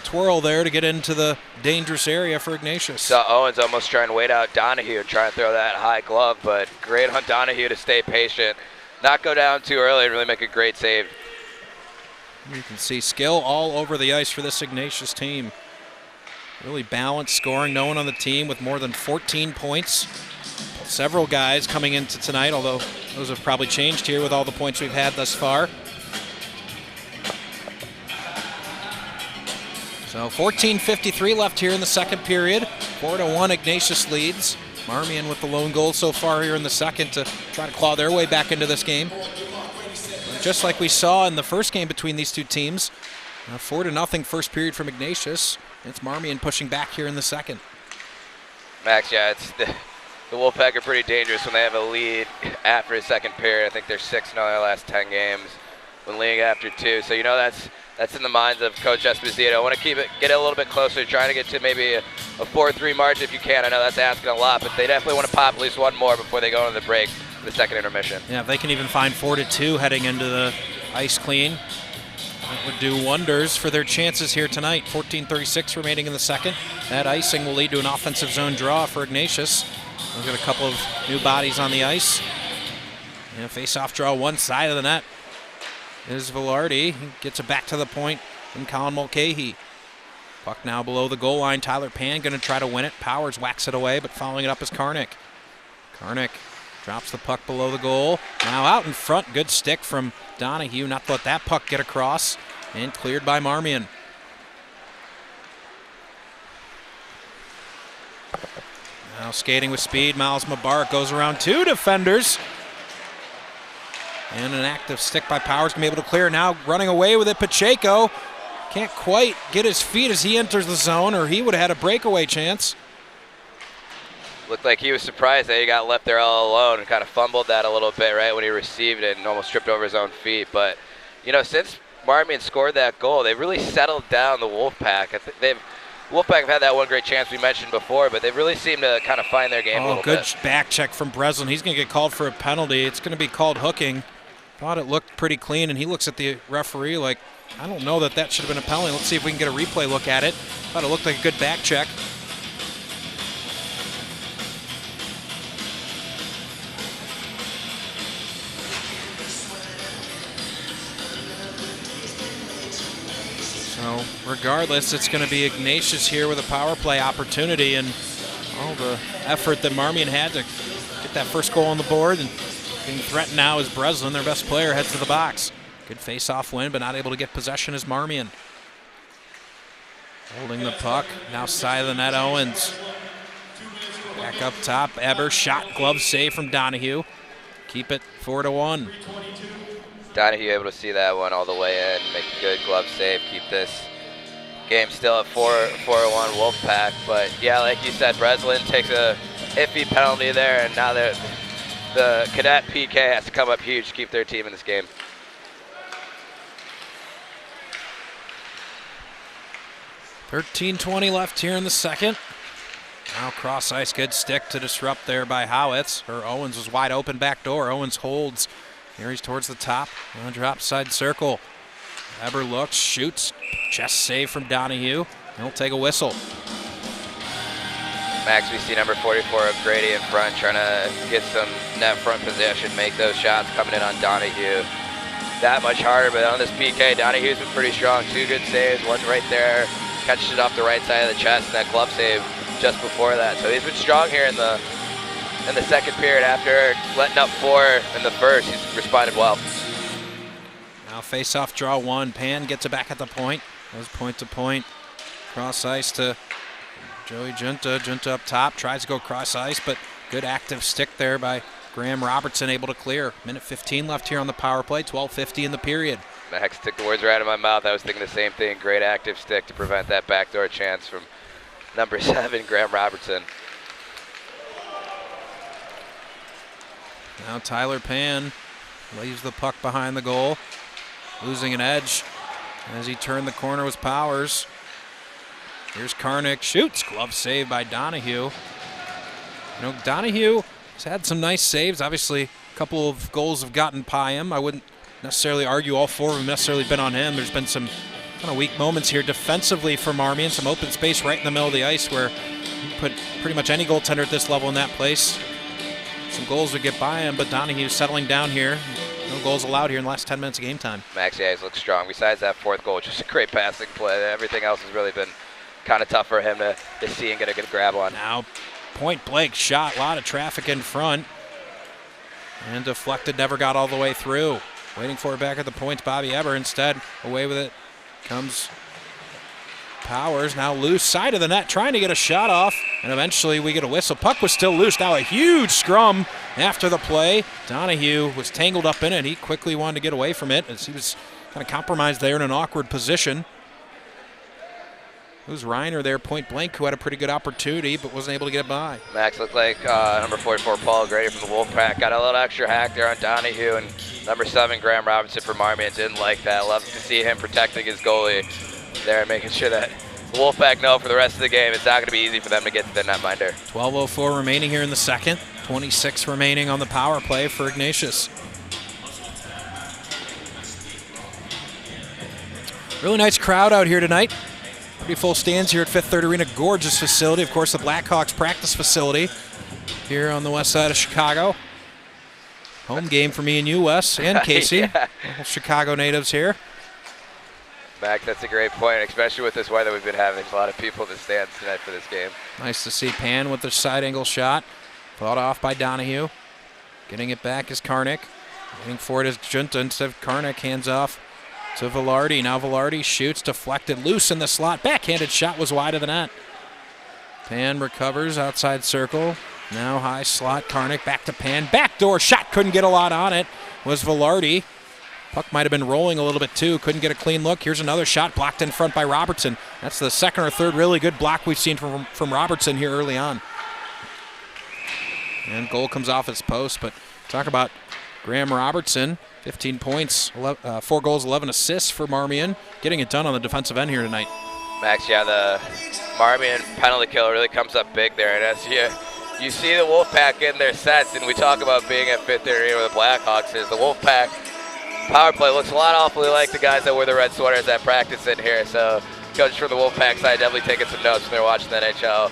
twirl there to get into the dangerous area for Ignatius. Saw Owens almost trying to wait out Donahue and try and throw that high glove, but great on Donahue to stay patient. Not go down too early and really make a great save. You can see skill all over the ice for this Ignatius team. Really balanced scoring. No one on the team with more than 14 points. Several guys coming into tonight, although those have probably changed here with all the points we've had thus far. So 14:53 left here in the second period. 4-1 Ignatius leads. Marmion with the lone goal so far here in the second to try to claw their way back into this game. Just like we saw in the first game between these two teams, 4-0 first period from Ignatius. It's Marmion pushing back here in the second. Max, yeah, it's the Wolfpack are pretty dangerous when they have a lead after a second period. I think they're 6-0 in their last 10 games when leading after 2. So, you know, that's in the minds of Coach Esposito. I want to get it a little bit closer, trying to get to maybe a 4-3 margin if you can. I know that's asking a lot, but they definitely want to pop at least one more before they go into the break for the second intermission. Yeah, if they can even find 4-2 heading into the ice clean, that would do wonders for their chances here tonight. 14:36 remaining in the second. That icing will lead to an offensive zone draw for Ignatius. We've got a couple of new bodies on the ice. And face-off draw one side of the net is Velarde. He gets it back to the point from Colin Mulcahy. Puck now below the goal line. Tyler Pan going to try to win it. Powers whacks it away, but following it up is Karnick. Karnick Drops the puck below the goal. Now out in front, good stick from Donahue. Not to let that puck get across. And cleared by Marmion. Now skating with speed, Miles Mubarak goes around 2 defenders. And an active stick by Powers can be able to clear. Now running away with it, Pacheco. Can't quite get his feet as he enters the zone, or he would have had a breakaway chance. Looked like he was surprised that he got left there all alone and kind of fumbled that a little bit right when he received it and almost tripped over his own feet. But, you know, since Marmion scored that goal, they've really settled down the Wolfpack. Wolfpack have had that one great chance we mentioned before, but they really seem to kind of find their game a little bit. Good back check from Breslin. He's going to get called for a penalty. It's going to be called hooking. Thought it looked pretty clean, and he looks at the referee like, I don't know that should have been a penalty. Let's see if we can get a replay look at it. Thought it looked like a good back check. So regardless, it's going to be Ignatius here with a power play opportunity, and all the effort that Marmion had to get that first goal on the board, and being threatened now is Breslin, their best player, heads to the box. Good face-off win, but not able to get possession as Marmion. Holding the puck, now side of the net, Owens. Back up top, Eber, shot, glove save from Donahue. Keep it 4-1. Donahue able to see that one all the way in, make a good glove save, keep this game still at 4-1 Wolfpack. But yeah, like you said, Breslin takes a iffy penalty there, and now the Cadet PK has to come up huge to keep their team in this game. $13:20 left here in the second. Now cross ice, good stick to disrupt there by Howitz. Owens was wide open back door. Owens holds. Here he's towards the top. Drop side circle. Eber looks, shoots. Chest save from Donahue. He'll take a whistle. Max, we see number 44 of Grady in front, trying to get some net front possession, make those shots coming in on Donahue. That much harder, but on this PK, Donahue's been pretty strong. 2 good saves, one right there, catches it off the right side of the chest, and that glove save just before that. So he's been strong here in the second period. After letting up 4 in the first, he's responded well. Now face-off draw 1. Pan gets it back at the point. Goes point to point. Cross ice to Joey Junta. Junta up top, tries to go cross ice, but good active stick there by Graham Robertson, able to clear. Minute 15 left here on the power play, 12:50 in the period. Max took the words right out of my mouth. I was thinking the same thing. Great active stick to prevent that backdoor chance from number 7, Graham Robertson. Now Tyler Pan leaves the puck behind the goal, losing an edge as he turned the corner with Powers. Here's Karnick, shoots, glove save by Donahue. You know, Donahue has had some nice saves. Obviously, a couple of goals have gotten by him. I wouldn't necessarily argue all 4 of them necessarily been on him. There's been some kind of weak moments here defensively for Marmion, some open space right in the middle of the ice where you put pretty much any goaltender at this level in that place. Some goals would get by him, but Donahue settling down here. No goals allowed here in the last 10 minutes of game time. Max, yeah, he's looked strong. Besides that 4th goal, just a great passing play. Everything else has really been kind of tough for him to see and get a good grab on. Now, point blank shot, a lot of traffic in front. And deflected, never got all the way through. Waiting for it back at the points, Bobby Eber. Instead, away with it comes Powers. Now loose side of the net, trying to get a shot off. And eventually we get a whistle. Puck was still loose. Now a huge scrum after the play. Donahue was tangled up in it. He quickly wanted to get away from it as he was kind of compromised there in an awkward position. It was Reiner there, point blank, who had a pretty good opportunity but wasn't able to get by. Max looked like number 44, Paul Grady from the Wolfpack, got a little extra hack there on Donahue, and number 7, Graham Robinson from Marmion didn't like that. Love to see him protecting his goalie there and making sure that the Wolfpack know for the rest of the game it's not going to be easy for them to get to the netminder. 12:04 remaining here in the second. 26 remaining on the power play for Ignatius. Really nice crowd out here tonight. Pretty full stands here at Fifth Third Arena. Gorgeous facility. Of course, the Blackhawks practice facility here on the west side of Chicago. Home game for me and you, Wes, and Casey. Yeah. Chicago natives here. Max, that's a great point, especially with this weather we've been having. There's a lot of people in the stands tonight for this game. Nice to see Pan with the side angle shot. Fought off by Donahue. Getting it back is Karnik. Waiting for it is Junta instead of Karnik. Hands off to Velarde. Now Velarde shoots, deflected, loose in the slot. Backhanded shot was wide of the net. Pan recovers outside circle. Now high slot. Karnik back to Pan. Backdoor shot. Couldn't get a lot on it. Was Velarde. Puck might have been rolling a little bit too. Couldn't get a clean look. Here's another shot blocked in front by Robertson. That's the second or third really good block we've seen from Robertson here early on. And goal comes off his post. But talk about Graham Robertson. 15 points, 4 goals, 11 assists for Marmion. Getting it done on the defensive end here tonight. Max, yeah, the Marmion penalty kill really comes up big there. And as you see the Wolfpack in their sets, and we talk about being at Fifth Arena where the Blackhawks is, the Wolfpack power play looks a lot awfully like the guys that wear the red sweaters at practice in here. So coaches from the Wolfpack side definitely taking some notes when they're watching the NHL,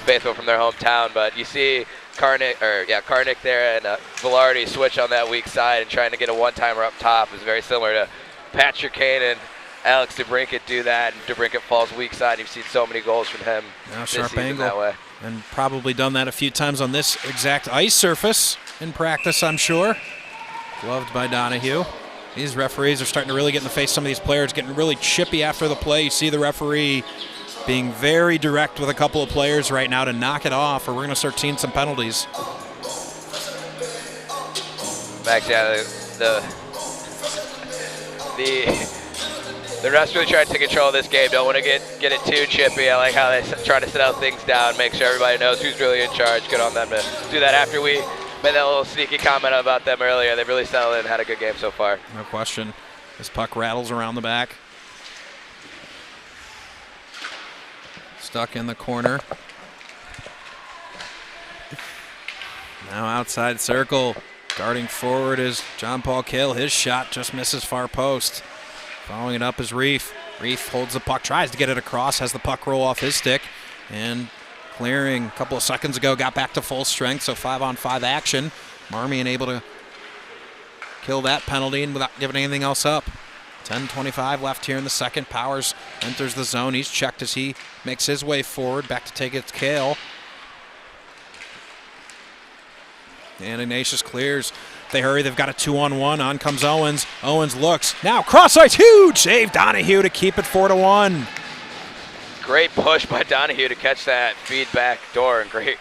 faithful from their hometown. But you see Karnik there and Velarde switch on that weak side and trying to get a one-timer up top is very similar to Patrick Kane and Alex DeBrincat do that, and DeBrincat falls weak side. You've seen so many goals from him now this sharp season angle that way. And probably done that a few times on this exact ice surface in practice, I'm sure. Gloved by Donahue. These referees are starting to really get in the face of some of these players, getting really chippy after the play. You see the referee being very direct with a couple of players right now to knock it off, or we're going to start seeing some penalties. Max, yeah, the refs really trying to take control of this game. Don't want to get it too chippy. I like how they try to settle things down, make sure everybody knows who's really in charge. Good on them to do that after we made that little sneaky comment about them earlier. They've really settled in and had a good game so far. No question. This puck rattles around the back. Stuck in the corner. Now outside circle. Guarding forward is John Paul Kill. His shot just misses far post. Following it up is Reef. Reef holds the puck, tries to get it across, has the puck roll off his stick, and clearing a couple of seconds ago, got back to full strength, so 5-on-5 action. Marmion able to kill that penalty and without giving anything else up. 10:25 left here in the second. Powers enters the zone. He's checked as he makes his way forward, back to take it to Kale. And Ignatius clears. They hurry. They've got a 2-on-1. On comes Owens. Owens looks. Now cross ice. Huge save. Donahue to keep it 4-1. Great push by Donahue to catch that feedback door, and great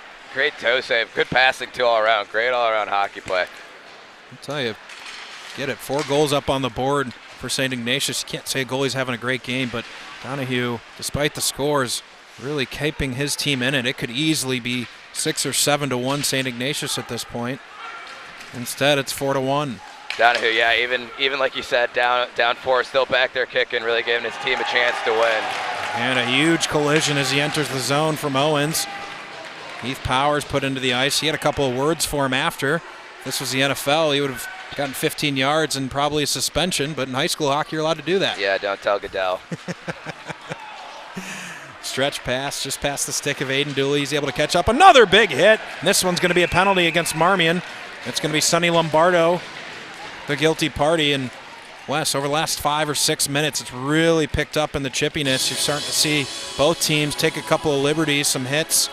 toe save. Good passing too all around. Great all around hockey play. I'll tell you, get it. 4 goals up on the board for St. Ignatius. You can't say a goalie's having a great game, but Donahue, despite the scores, really keeping his team in it. It could easily be 6 or 7-1 St. Ignatius at this point. Instead, it's 4-1. Donahue, yeah, even like you said, down 4, still back there kicking, really giving his team a chance to win. And a huge collision as he enters the zone from Owens. Heath Powers put into the ice. He had a couple of words for him after. If this was the NFL, he would have gotten 15 yards and probably a suspension, but in high school hockey, you're allowed to do that. Yeah, don't tell Goodell. Stretch pass just past the stick of Aiden Dooley. He's able to catch up. Another big hit. And this one's going to be a penalty against Marmion. It's going to be Sonny Lombardo, the guilty party. And Wes, over the last 5 or 6 minutes, it's really picked up in the chippiness. You're starting to see both teams take a couple of liberties, some hits,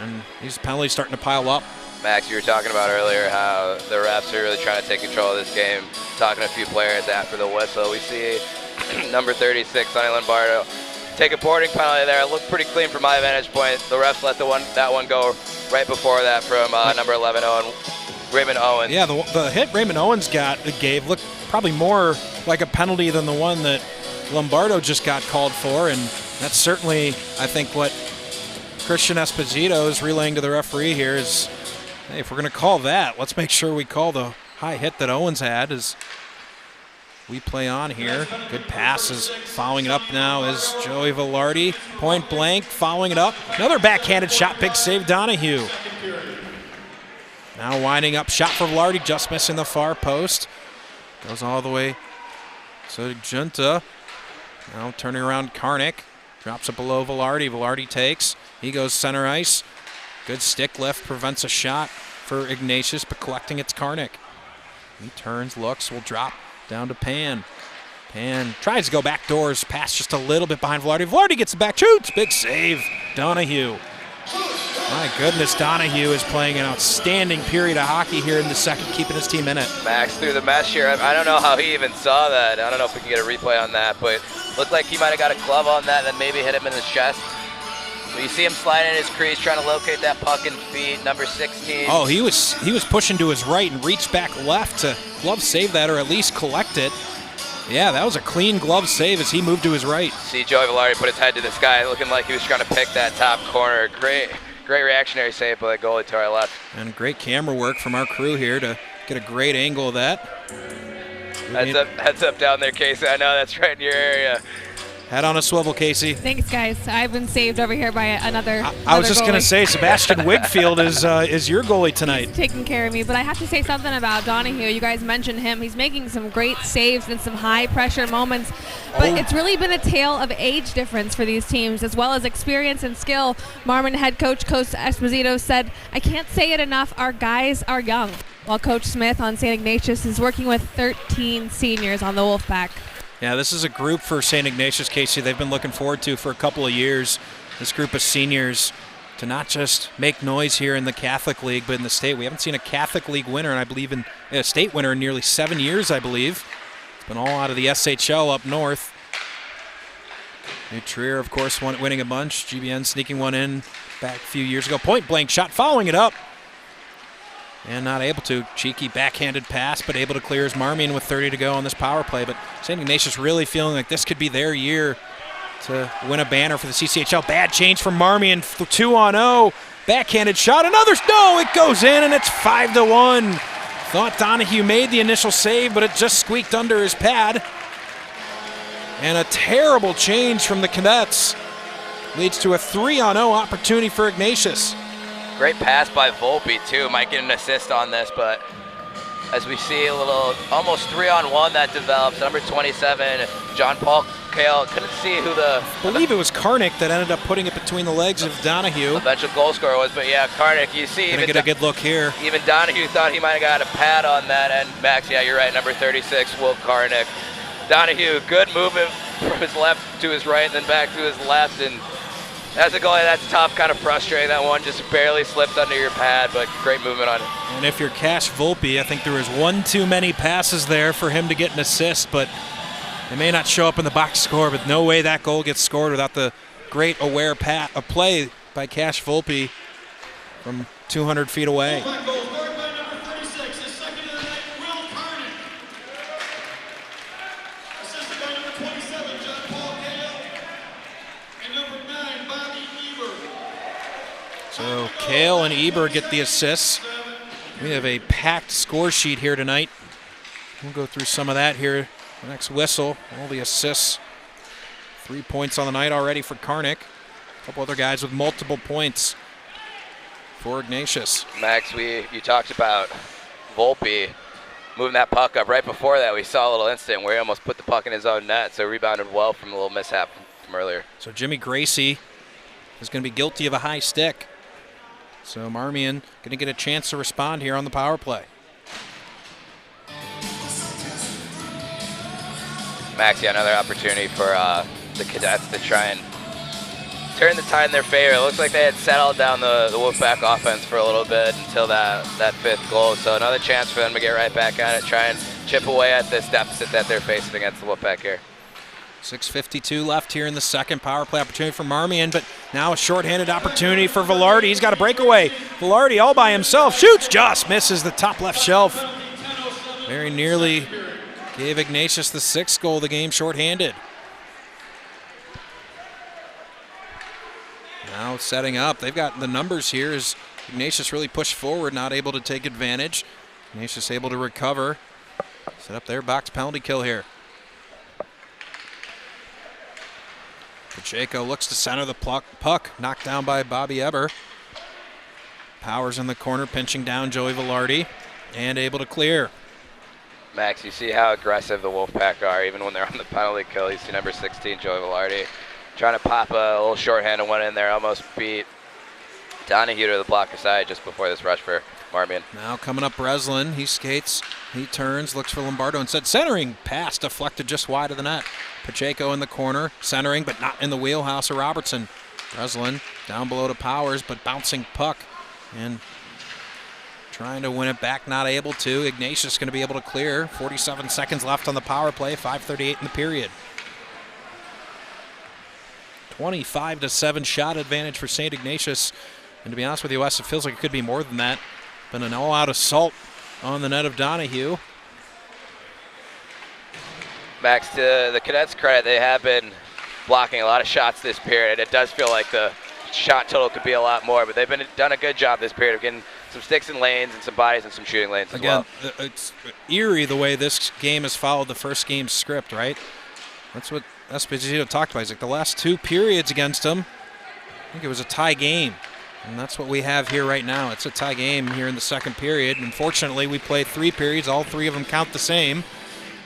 and these penalties starting to pile up. Max, you were talking about earlier how the refs are really trying to take control of this game. Talking to a few players after the whistle, we see number 36, Sonny Lombardo, take a boarding penalty there. It looked pretty clean from my vantage point. The refs let that one go right before that from number 11, Raymond Owens. Yeah, the hit Raymond Owens gave looked probably more like a penalty than the one that Lombardo just got called for, and that's certainly, I think, what Christian Esposito is relaying to the referee here is, hey, if we're going to call that, let's make sure we call the high hit that Owens had as we play on here. Good passes. Following it up now is Joey Velarde. Point blank, following it up. Another backhanded shot, big save Donahue. Now winding up, shot for Velarde, just missing the far post. Goes all the way to Junta. Now turning around Karnik. Drops it below Velarde. Velarde takes. He goes center ice. Good stick lift, prevents a shot for Ignatius, but collecting it's Karnik. He turns, looks, will drop down to Pan. Pan tries to go back doors, pass just a little bit behind Velarde. Velarde gets it back, shoots, big save, Donahue. My goodness, Donahue is playing an outstanding period of hockey here in the second, keeping his team in it. Max through the mesh here. I don't know how he even saw that. I don't know if we can get a replay on that, but looked like he might have got a glove on that and then maybe hit him in the chest. But you see him sliding in his crease, trying to locate that puck in feet, number 16. Oh, he was pushing to his right and reached back left to glove save that, or at least collect it. Yeah, that was a clean glove save as he moved to his right. See Joey Velarde put his head to the sky, looking like he was trying to pick that top corner. Great reactionary save by the goalie to our left. And great camera work from our crew here to get a great angle of that. Heads up down there, Casey. I know that's right in your area. Head on a swivel, Casey. Thanks, guys. I've been saved over here by another. I was just going to say, Sebastian Wigfield is your goalie tonight. He's taking care of me, but I have to say something about Donahue. You guys mentioned him. He's making some great saves in some high-pressure moments, but it's really been a tale of age difference for these teams, as well as experience and skill. Marmion head coach Esposito said, "I can't say it enough, our guys are young," while Coach Smith on St. Ignatius is working with 13 seniors on the Wolfpack. Yeah, this is a group for St. Ignatius, Casey, they've been looking forward to for a couple of years. This group of seniors to not just make noise here in the Catholic League, but in the state. We haven't seen a Catholic League winner, and I believe in a state winner in nearly 7 years, I believe. It's been all out of the SHL up north. New Trier, of course, winning a bunch. GBN sneaking one in back a few years ago. Point blank shot, following it up. And not able to. Cheeky backhanded pass, but able to clear his Marmion with 30 to go on this power play. But St. Ignatius really feeling like this could be their year to win a banner for the CCHL. Bad change from Marmion, 2-on-0. Backhanded shot, no, it goes in, and it's 5-1. Thought Donahue made the initial save, but it just squeaked under his pad. And a terrible change from the Cadets leads to a 3-on-0 opportunity for Ignatius. Great pass by Volpe, too. Might get an assist on this, but as we see a little, almost 3-on-1 that develops. Number 27, John Paul Kale. Couldn't see who I believe it was Karnick that ended up putting it between the legs of Donahue. eventual goal scorer was, but yeah, Karnick, you see. Gonna get a good look here. Even Donahue thought he might have got a pad on that, and Max, yeah, you're right, number 36, Will Karnick. Donahue, good movement from his left to his right, and then back to his left, and as a goalie, that's tough, kind of frustrating. That one just barely slipped under your pad, but great movement on it. And if you're Cash Volpe, I think there was one too many passes there for him to get an assist, but it may not show up in the box score, but no way that goal gets scored without the great aware play by Cash Volpe from 200 feet away. Wolfpack goal scored by number 36, his second of the night, Will Carney. Assisted by number 27, John Paul Gale. And number 9, Bobby Eber. So Kale and Eber get the assists. We have a packed score sheet here tonight. We'll go through some of that here. The next whistle, all the assists. 3 points on the night already for Karnick. A couple other guys with multiple points for Ignatius. Max, you talked about Volpe moving that puck up. Right before that, we saw a little incident where he almost put the puck in his own net, so rebounded well from a little mishap from earlier. So Jimmy Gracie is going to be guilty of a high stick. So Marmion going to get a chance to respond here on the power play. Max, yeah, another opportunity for the Cadets to try and turn the tide in their favor. It looks like they had settled down the Wolfpack offense for a little bit until that fifth goal. So another chance for them to get right back at it, try and chip away at this deficit that they're facing against the Wolfpack here. 6:52 left here in the second. Power play opportunity for Marmion, but now a shorthanded opportunity for Velarde. He's got a breakaway. Velarde all by himself, shoots, just misses the top left shelf. Very nearly gave Ignatius the 6th goal of the game shorthanded. Now setting up. They've got the numbers here as Ignatius really pushed forward, not able to take advantage. Ignatius able to recover. Set up their box penalty kill here. Pacheco looks to center the puck, knocked down by Bobby Eber. Powers in the corner, pinching down Joey Velarde, and able to clear. Max, you see how aggressive the Wolfpack are, even when they're on the penalty kill. You see number 16, Joey Velarde, trying to pop a little shorthanded one in there, almost beat Donahue to the block aside just before this rush for Marmion. Now coming up Breslin, he skates, he turns, looks for Lombardo instead. Centering pass deflected just wide of the net. Pacheco in the corner, centering, but not in the wheelhouse of Robertson. Breslin down below to Powers, but bouncing puck and trying to win it back, not able to. Ignatius going to be able to clear. 47 seconds left on the power play, 5:38 in the period. 25-7 shot advantage for St. Ignatius. And to be honest with you, Wes, it feels like it could be more than that. Been an all-out assault on the net of Donahue. Max, to the Cadets' credit, they have been blocking a lot of shots this period. It does feel like the shot total could be a lot more, but they've done a good job this period of getting some sticks in lanes and some bodies and some shooting lanes as well. Again, it's eerie the way this game has followed the first game's script, right? That's what Esposito talked about. He's like, the last 2 periods against him, I think it was a tie game. And that's what we have here right now. It's a tie game here in the second period. Unfortunately, we played 3 periods. All 3 of them count the same.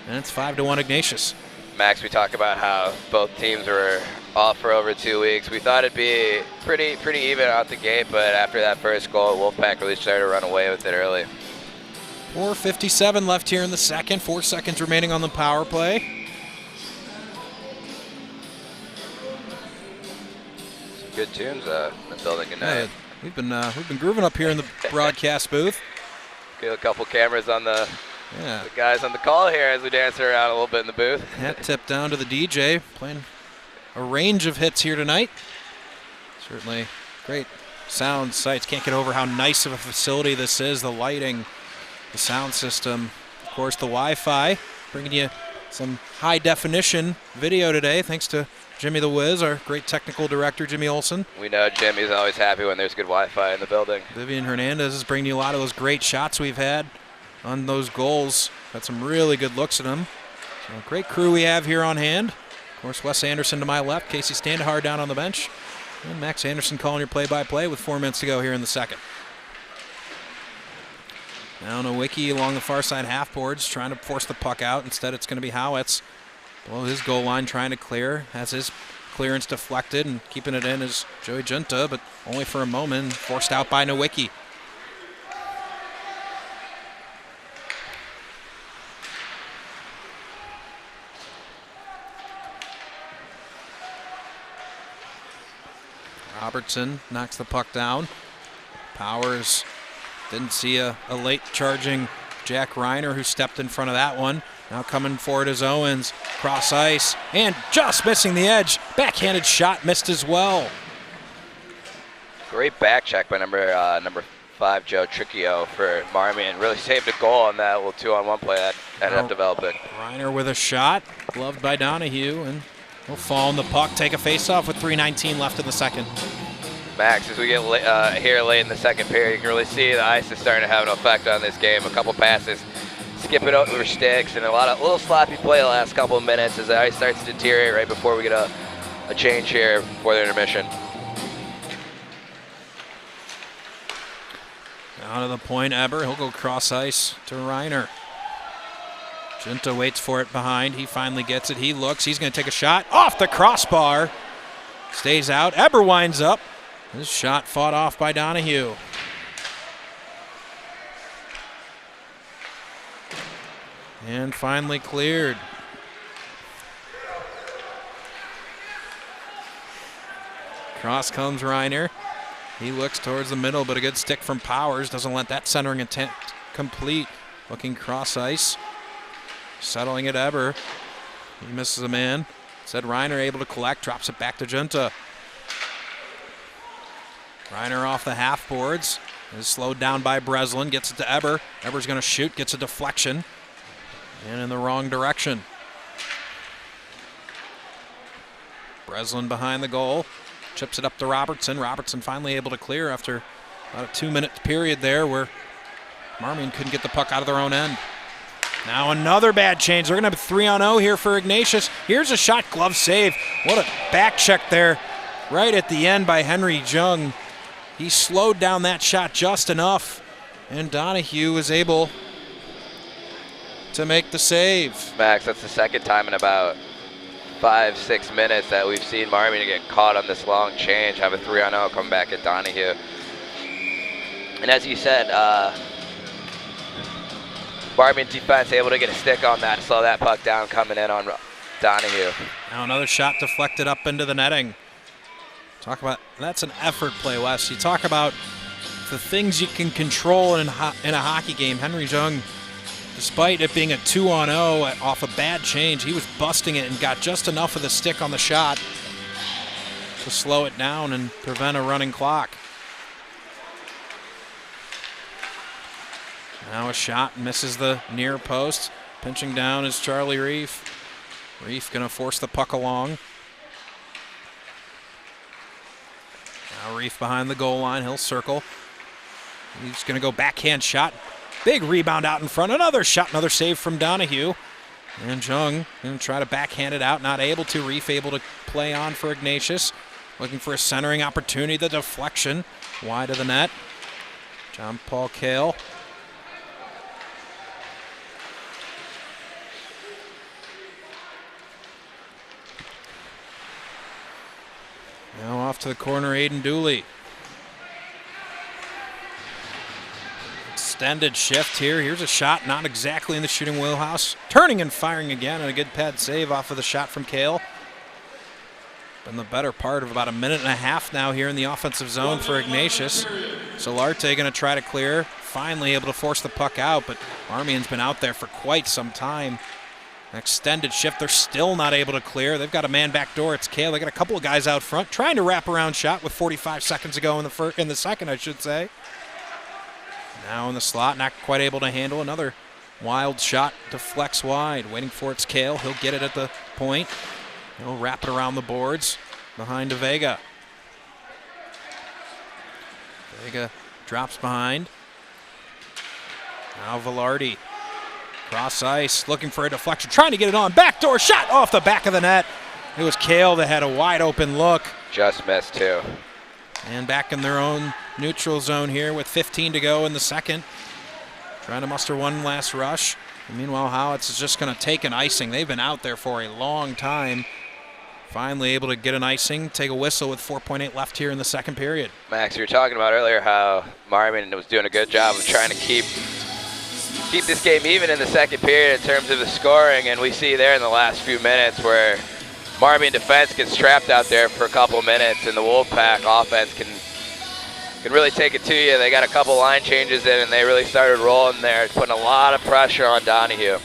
And it's 5-1 Ignatius. Max, we talk about how both teams were off for over 2 weeks. We thought it'd be pretty even out the gate, but after that first goal, Wolfpack really started to run away with it early. 4:57 left here in the second. 4 seconds remaining on the power play. Good tunes in the building tonight. We've been grooving up here in the broadcast booth. Get a couple cameras on the guys on the call here as we dance around a little bit in the booth. Hat tip down to the DJ, playing a range of hits here tonight. Certainly great sound sights. Can't get over how nice of a facility this is. The lighting, the sound system, of course the Wi-Fi, bringing you some high definition video today thanks to Jimmy the Wiz, our great technical director, Jimmy Olson. We know Jimmy's always happy when there's good Wi-Fi in the building. Vivian Hernandez is bringing you a lot of those great shots we've had on those goals. Got some really good looks at them. So a great crew we have here on hand. Of course, Wes Anderson to my left, Casey Standahar down on the bench, and Max Anderson calling your play-by-play with 4 minutes to go here in the second. Now Nowicki along the far side half boards, trying to force the puck out. Instead, it's going to be Howitz below his goal line trying to clear. Has his clearance deflected, and keeping it in is Joey Junta, but only for a moment. Forced out by Nowicki. Robertson knocks the puck down. Powers didn't see a late charging Jack Reiner, who stepped in front of that one. Now coming forward is Owens, cross ice, and just missing the edge. Backhanded shot missed as well. Great back check by number 5, Joe Tricchio for Marmion. Really saved a goal on that little 2-on-1 play that ended up developing. Reiner with a shot, gloved by Donahue, and he'll fall on the puck, take a face-off with 3:19 left in the second. Max, as we get here late in the second period, you can really see the ice is starting to have an effect on this game. A couple passes, skip it over sticks, and a little sloppy play the last couple of minutes as the ice starts to deteriorate right before we get a change here before the intermission. Down to the point, Eber. He'll go cross ice to Reiner. Junta waits for it behind. He finally gets it. He looks. He's going to take a shot off the crossbar. Stays out. Eber winds up. This shot fought off by Donahue. And finally cleared. Cross comes Reiner. He looks towards the middle, but a good stick from Powers. Doesn't let that centering attempt complete. Looking cross ice. Settling at Eber. He misses a man. Said Reiner able to collect. Drops it back to Junta. Reiner off the half boards. Is slowed down by Breslin. Gets it to Eber. Eber's going to shoot. Gets a deflection. And in the wrong direction. Breslin behind the goal. Chips it up to Robertson. Robertson finally able to clear after about a 2-minute period there where Marmion couldn't get the puck out of their own end. Now another bad change. They're going to have a 3-on-0 here for Ignatius. Here's a shot, glove save. What a back check there right at the end by Henry Jung. He slowed down that shot just enough, and Donahue was able to make the save. Max, that's the second time in about 5-6 minutes that we've seen Marmion get caught on this long change, have a 3-on-0 come back at Donahue. And as you said, Marmion defense able to get a stick on that, slow that puck down coming in on Donahue. Now another shot deflected up into the netting. Talk about, that's an effort play, Wes. You talk about the things you can control in a hockey game. Henry Jung, despite it being a 2-on-0 off a bad change, he was busting it and got just enough of the stick on the shot to slow it down and prevent a running clock. Now a shot misses the near post. Pinching down is Charlie Reef. Reef going to force the puck along. Now Reef behind the goal line. He'll circle. He's going to go backhand shot. Big rebound out in front. Another shot, another save from Donahue. And Jung going to try to backhand it out. Not able to. Reef able to play on for Ignatius. Looking for a centering opportunity. The deflection wide of the net. John Paul Kale. Now off to the corner, Aiden Dooley. Extended shift here. Here's a shot, not exactly in the shooting wheelhouse. Turning and firing again, and a good pad save off of the shot from Kale. Been the better part of about a minute and a half now here in the offensive zone for Ignatius. Solarte going to try to clear. Finally able to force the puck out, but Marmion's been out there for quite some time. An extended shift, they're still not able to clear. They've got a man back door. It's Kale. They got a couple of guys out front trying to wrap around shot with 45 seconds to go in the second, I should say. Now in the slot, not quite able to handle. Another wild shot deflects wide. Waiting for it's Kale. He'll get it at the point. He'll wrap it around the boards behind to Vega. Vega drops behind. Now Velarde. Cross ice, looking for a deflection, trying to get it on. Backdoor shot off the back of the net. It was Kale that had a wide open look. Just missed too. And back in their own neutral zone here with 15 to go in the second. Trying to muster one last rush. And meanwhile, Howitz is just going to take an icing. They've been out there for a long time. Finally able to get an icing, take a whistle with 4.8 left here in the second period. Max, you were talking about earlier how Marmion was doing a good job of trying to keep this game even in the second period in terms of the scoring, and we see there in the last few minutes where Marmion defense gets trapped out there for a couple minutes, and the Wolfpack offense can really take it to you. They got a couple line changes in, and they really started rolling there, putting a lot of pressure on Donahue.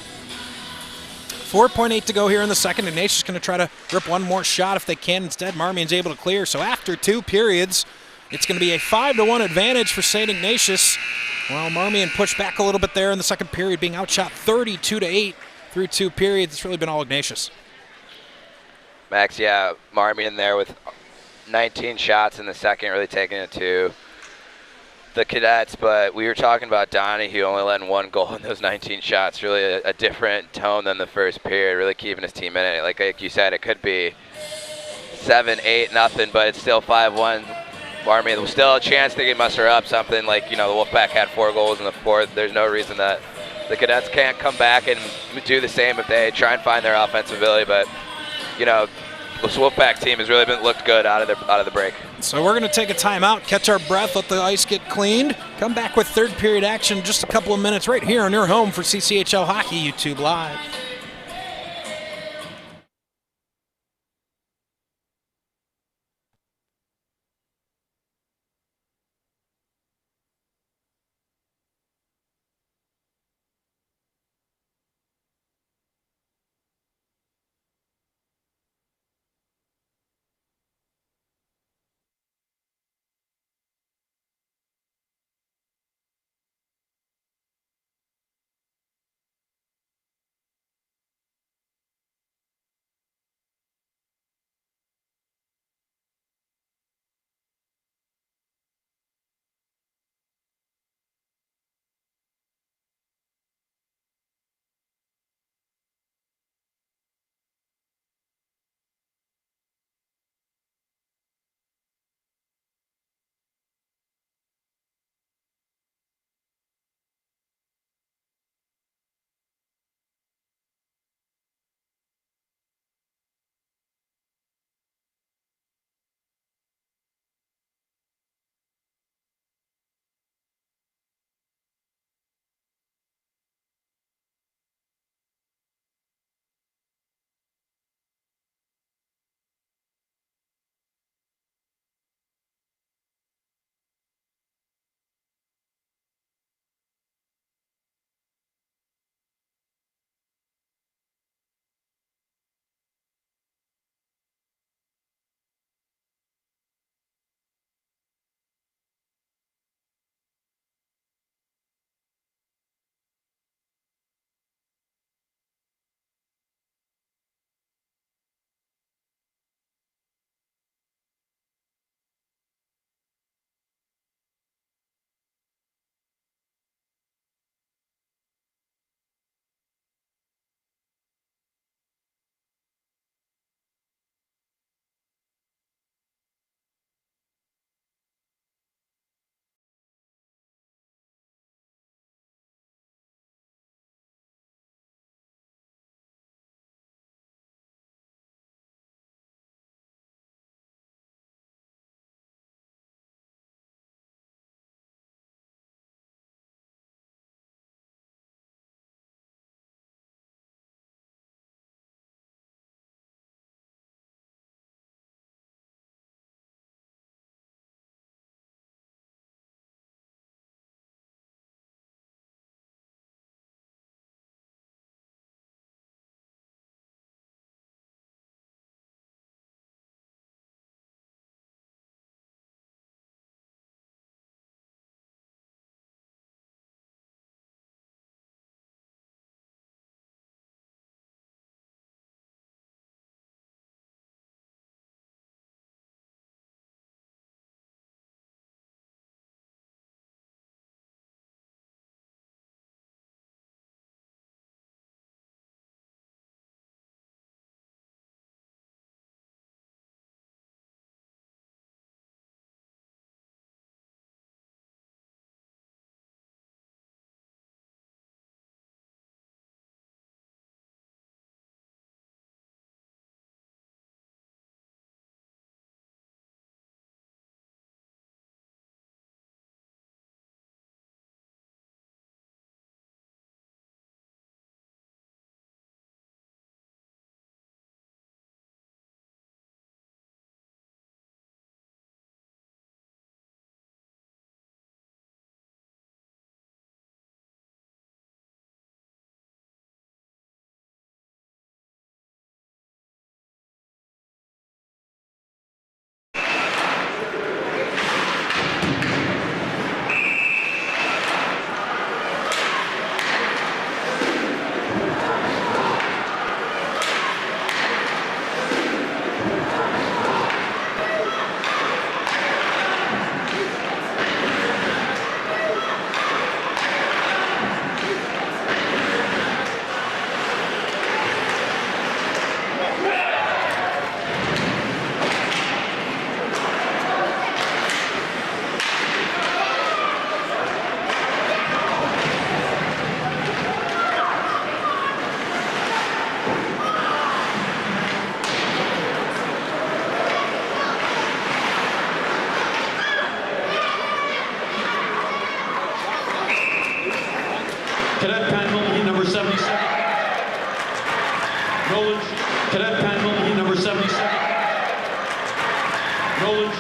4.8 to go here in the second. Ignatius going to try to rip one more shot if they can. Instead, Marmion's able to clear. So after 2 periods, it's going to be a 5-1 advantage for St. Ignatius. While Marmion pushed back a little bit there in the second period, being outshot 32-8 through 2 periods. It's really been all Ignatius. Max, yeah, Marmion there with 19 shots in the second, really taking it to the Cadets. But we were talking about Donahue only letting 1 goal in those 19 shots. Really a different tone than the first period, really keeping his team in it. Like you said, it could be 7-8 nothing, but it's still 5-1. Marmion, there's still a chance they can muster up something like, the Wolfpack had 4 goals in the fourth. There's no reason that the Cadets can't come back and do the same if they try and find their offensive ability. But, this Wolfpack team has really looked good out of the break. So we're going to take a timeout, catch our breath, let the ice get cleaned, come back with third period action in just a couple of minutes right here on your home for CCHL Hockey YouTube Live. Cadet penalty number 77. Nolan, cadet penalty number 77. Nolan.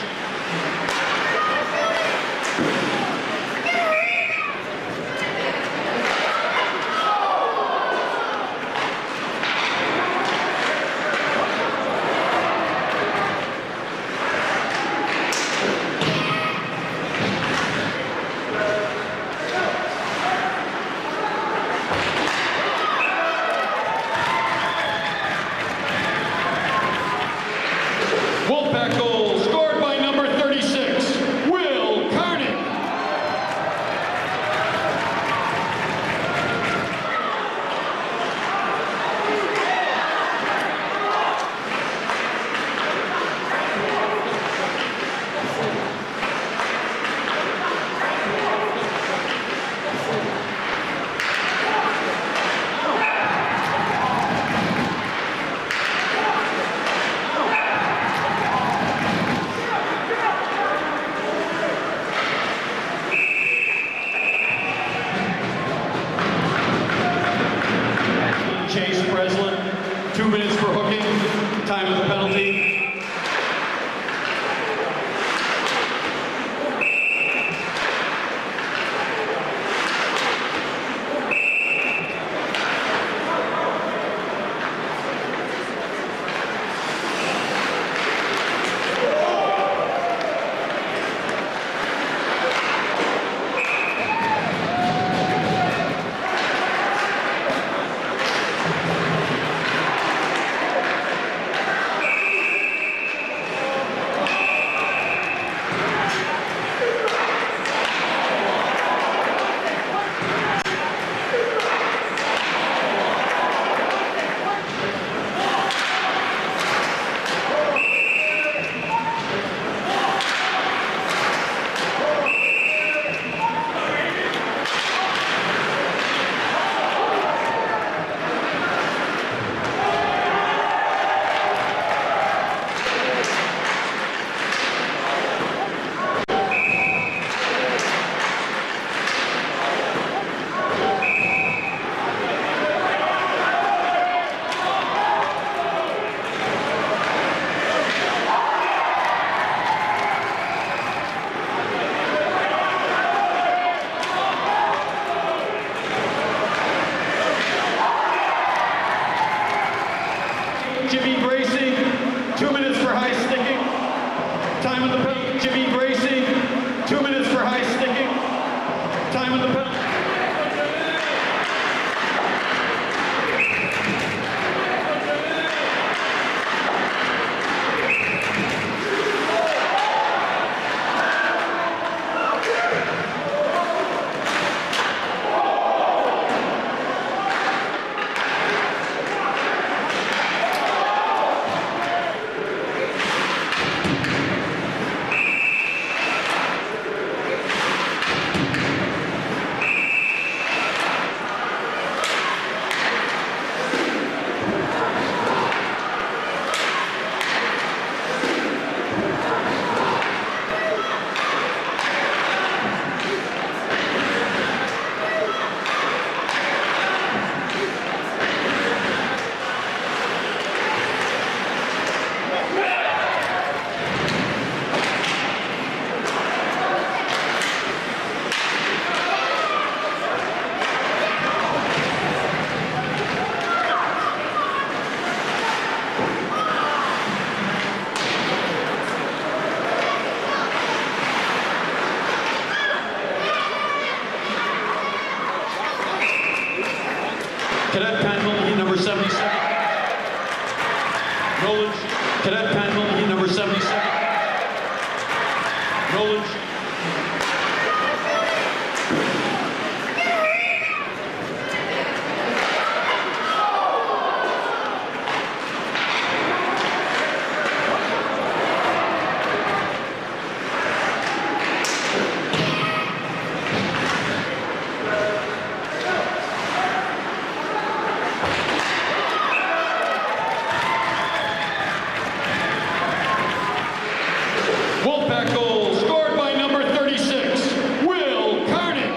Wolfpack goal scored by number 36, Will Carnick. Chase Breslin, 2 minutes for hooking, time of the penalty. Jimmy Gracie, 2 minutes for high sticking. Time of the penalty. Jimmy Gracie, 2 minutes for high sticking. Time of the penalty. Cadet penalty number 77. Nolan. Cadet penalty number 77. Nolan. Wolfpack goal scored by number 36, Will Carnick.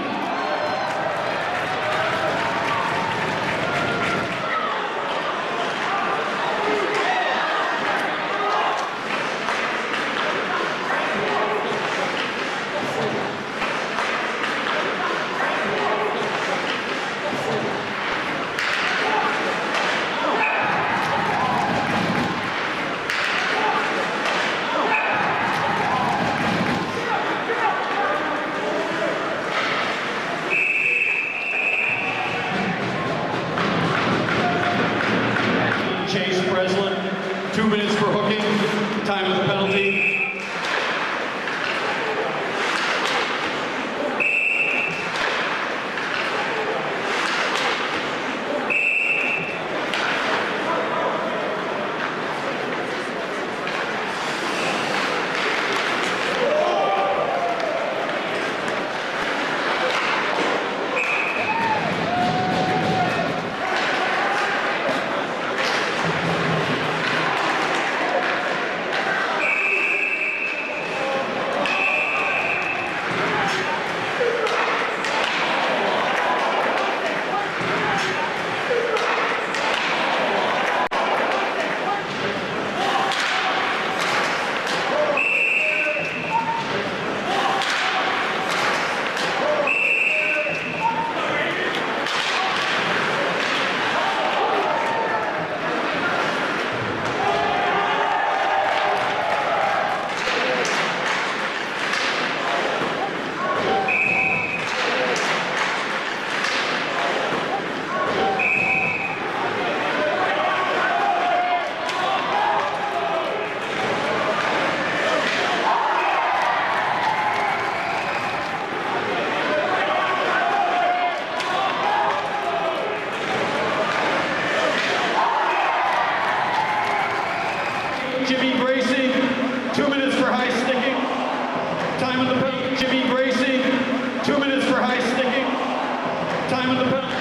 Jimmy Gracie, 2 minutes for high sticking. Time of the penalty.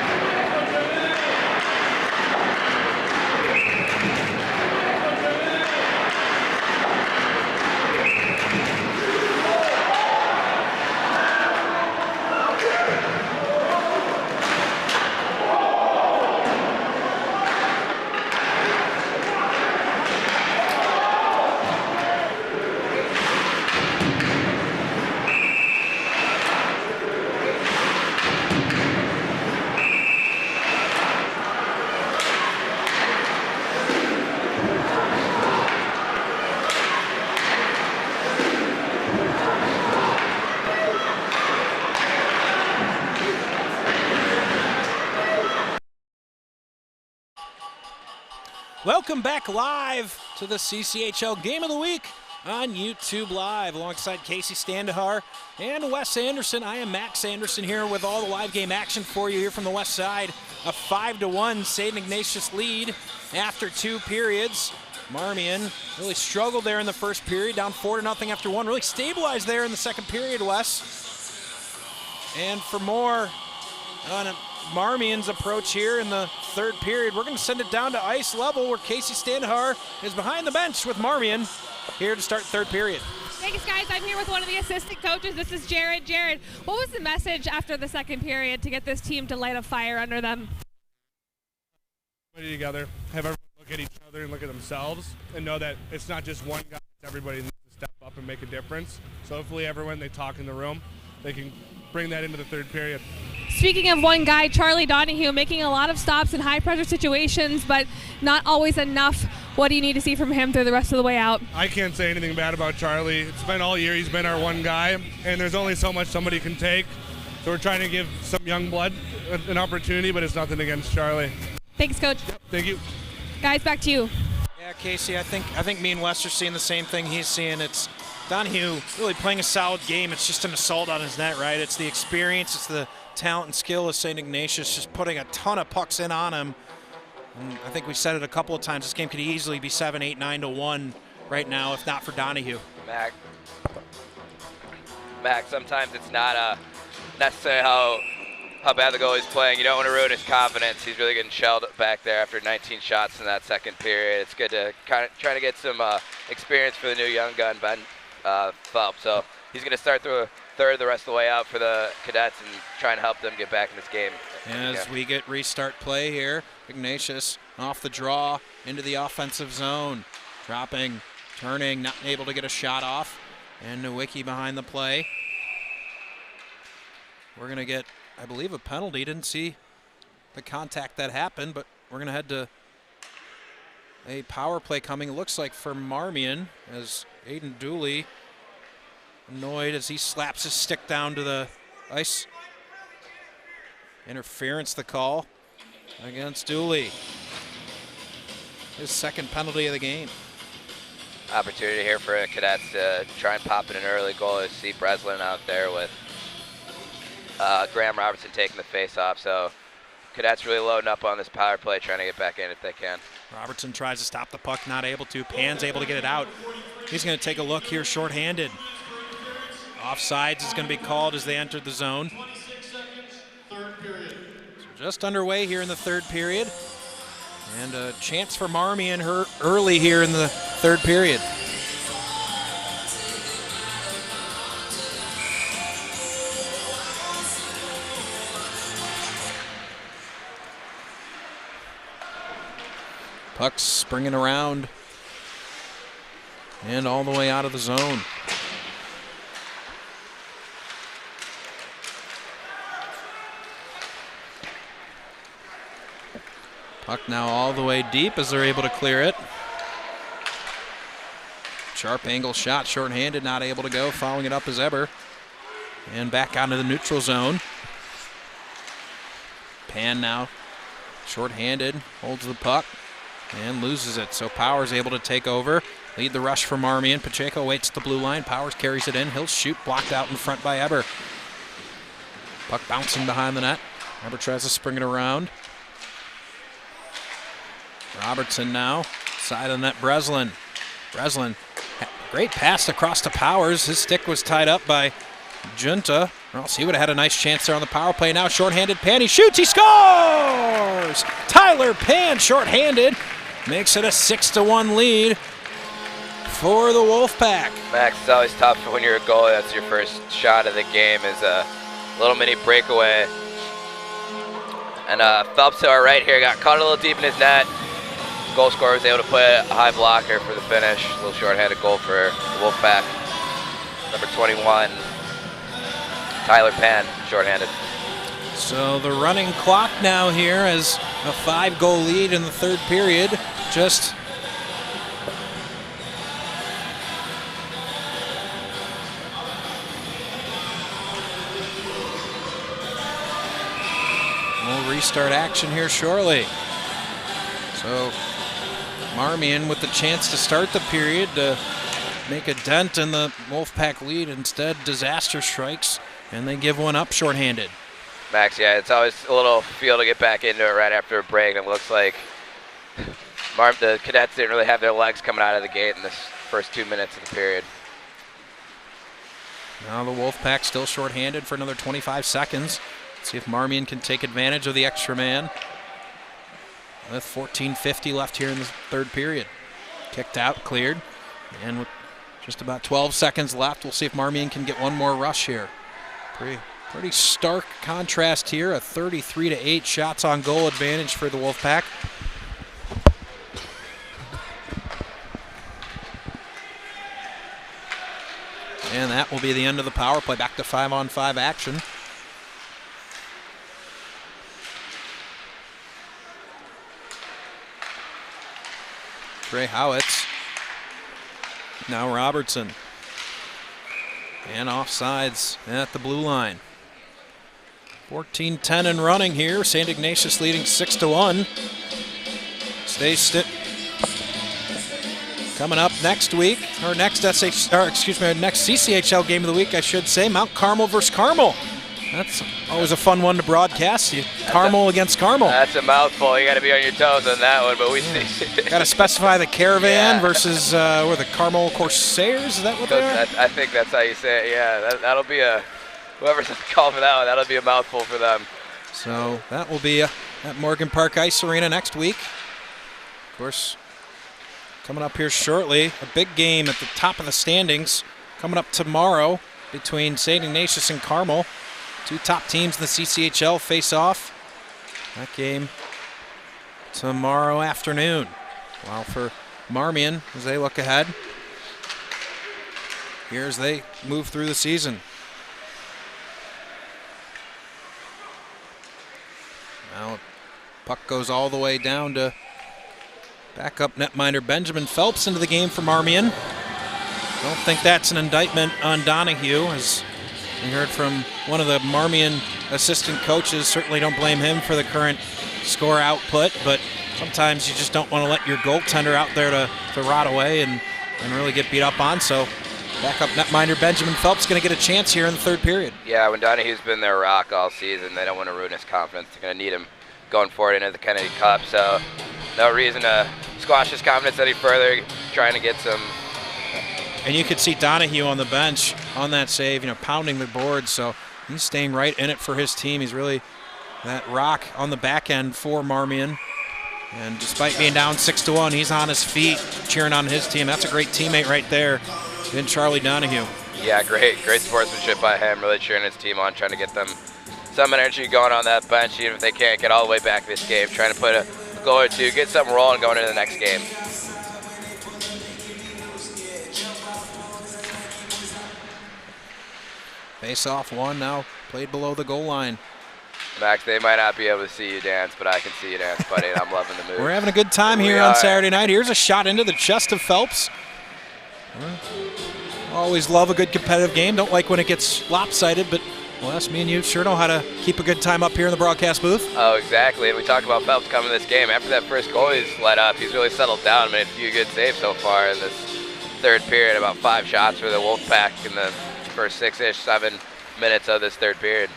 Welcome back live to the CCHL Game of the Week on YouTube Live alongside Casey Standahar and Wes Anderson. I am Max Anderson here with all the live game action for you here from the west side. A 5-1 St. Ignatius lead after 2 periods. Marmion really struggled there in the first period, down 4-0 after 1. Really stabilized there in the second period, Wes. And for more on Marmion's approach here in the third period, we're going to send it down to ice level where Casey Standahar is behind the bench with Marmion here to start third period. Thanks, guys. I'm here with one of the assistant coaches. This is Jared. Jared, what was the message after the second period to get this team to light a fire under them? Everybody together, have everyone look at each other and look at themselves and know that it's not just one guy, it's everybody needs to step up and make a difference. So hopefully everyone, they talk in the room, they can bring that into the third period. Speaking of one guy, Charlie Donahue, making a lot of stops in high-pressure situations, but not always enough. What do you need to see from him through the rest of the way out? I can't say anything bad about Charlie. It's been all year. He's been our one guy, and there's only so much somebody can take. So we're trying to give some young blood an opportunity, but it's nothing against Charlie. Thanks, Coach. Yep, thank you. Guys, back to you. Yeah, Casey, I think me and Wes are seeing the same thing he's seeing. It's Donahue really playing a solid game. It's just an assault on his net, right? It's the experience, it's the talent and skill of St. Ignatius just putting a ton of pucks in on him. And I think we said it a couple of times. This game could easily be 7, 8, 9-1 right now, if not for Donahue. Mac, sometimes it's not necessarily how bad the goalie's playing. You don't want to ruin his confidence. He's really getting shelled back there after 19 shots in that second period. It's good to kind of try to get some experience for the new young gun, Ben Phelps. So he's going to start through a third the rest of the way out for the Cadets and trying to help them get back in this game. As we get restart play here, Ignatius off the draw into the offensive zone. Dropping, turning, not able to get a shot off. And Nowicki behind the play. We're going to get, I believe, a penalty. Didn't see the contact that happened, but we're going to head to a power play coming, it looks like, for Marmion, as Aiden Dooley annoyed as he slaps his stick down to the ice. Interference, the call against Dooley. His second penalty of the game. Opportunity here for the Cadets to try and pop in an early goal. You see Breslin out there with Graham Robertson taking the face off. So Cadets really loading up on this power play, trying to get back in if they can. Robertson tries to stop the puck, not able to. Pan's able to get it out. He's going to take a look here, shorthanded. Offsides is going to be called as they enter the zone. 26 seconds, third period. So just underway here in the third period. And a chance for Marmion early here in the third period. Puck's springing around and all the way out of the zone. Puck now all the way deep as they're able to clear it. Sharp angle shot, shorthanded, not able to go. Following it up is Eber. And back onto the neutral zone. Pan now, shorthanded, holds the puck and loses it. So Powers able to take over, lead the rush for Marmion. Pacheco waits at the blue line. Powers carries it in. He'll shoot, blocked out in front by Eber. Puck bouncing behind the net. Eber tries to spring it around. Robertson now, side of the net, Breslin. Breslin, great pass across to Powers. His stick was tied up by Junta, or else he would have had a nice chance there on the power play. Now shorthanded Pan, he shoots, he scores! Tyler Pan shorthanded, makes it a 6-1 lead for the Wolfpack. Max, it's always tough when you're a goalie. That's your first shot of the game, is a little mini breakaway. And Phelps to our right here got caught a little deep in his net. Goal scorer was able to put a high blocker for the finish. A little shorthanded goal for the Wolfpack. Number 21, Tyler Pan, shorthanded. So the running clock now here as a 5-goal lead in the third period. Just we'll restart action here shortly. So Marmion with the chance to start the period to make a dent in the Wolfpack lead. Instead, disaster strikes, and they give one up shorthanded. Max, yeah, it's always a little feel to get back into it right after a break. And it looks like the Cadets didn't really have their legs coming out of the gate in this first 2 minutes of the period. Now the Wolfpack still shorthanded for another 25 seconds. See if Marmion can take advantage of the extra man. With 14:50 left here in the third period. Kicked out, cleared, and with just about 12 seconds left, we'll see if Marmion can get one more rush here. Pretty stark contrast here, a 33-8 shots on goal advantage for the Wolfpack. And that will be the end of the power play. Back to 5-on-5 action. Trey Howitz. Now Robertson. And offsides at the blue line. 14-10 and running here. St. Ignatius leading 6-1. Coming up next week, or next next CCHL game of the week, I should say, Mount Carmel versus Carmel. That's always a fun one to broadcast. Carmel against Carmel. That's a mouthful. You got to be on your toes on that one, but we see. Got to specify the Caravan versus the Carmel Corsairs. Is that what they are? I think that's how you say it. Yeah, that'll be whoever's called for that one. That'll be a mouthful for them. So that will be at Morgan Park Ice Arena next week. Of course, coming up here shortly, a big game at the top of the standings coming up tomorrow between St. Ignatius and Carmel. Two top teams in the CCHL face off. That game tomorrow afternoon. While for Marmion, as they look ahead, here as they move through the season. Now puck goes all the way down to backup netminder Benjamin Phelps into the game for Marmion. Don't think that's an indictment on Donahue, as we heard from one of the Marmion assistant coaches. Certainly don't blame him for the current score output, but sometimes you just don't want to let your goaltender out there to rot away and really get beat up on. So backup netminder Benjamin Phelps going to get a chance here in the third period. Yeah, when Donahue's been their rock all season, they don't want to ruin his confidence. They're going to need him going forward into the Kennedy Cup. So no reason to squash his confidence any further, trying to get some. And you could see Donahue on the bench on that save, pounding the board. So he's staying right in it for his team. He's really that rock on the back end for Marmion. And despite being down 6-1, he's on his feet cheering on his team. That's a great teammate right there in Charlie Donahue. Yeah, great sportsmanship by him, really cheering his team on, trying to get them some energy going on that bench, even if they can't get all the way back this game, trying to put a goal or two, get something rolling going into the next game. Face-off one now, played below the goal line. Max, they might not be able to see you dance, but I can see you dance, buddy, and I'm loving the move. We're having a good time here on Saturday night. Here's a shot into the chest of Phelps. Always love a good competitive game. Don't like when it gets lopsided, but well, us, me and you sure know how to keep a good time up here in the broadcast booth. Oh, exactly. And we talked about Phelps coming to this game. After that first goal he's let up, he's really settled down, made a few good saves so far in this third period. About 5 shots for the Wolfpack in the first 6-ish, 7 minutes of this third period.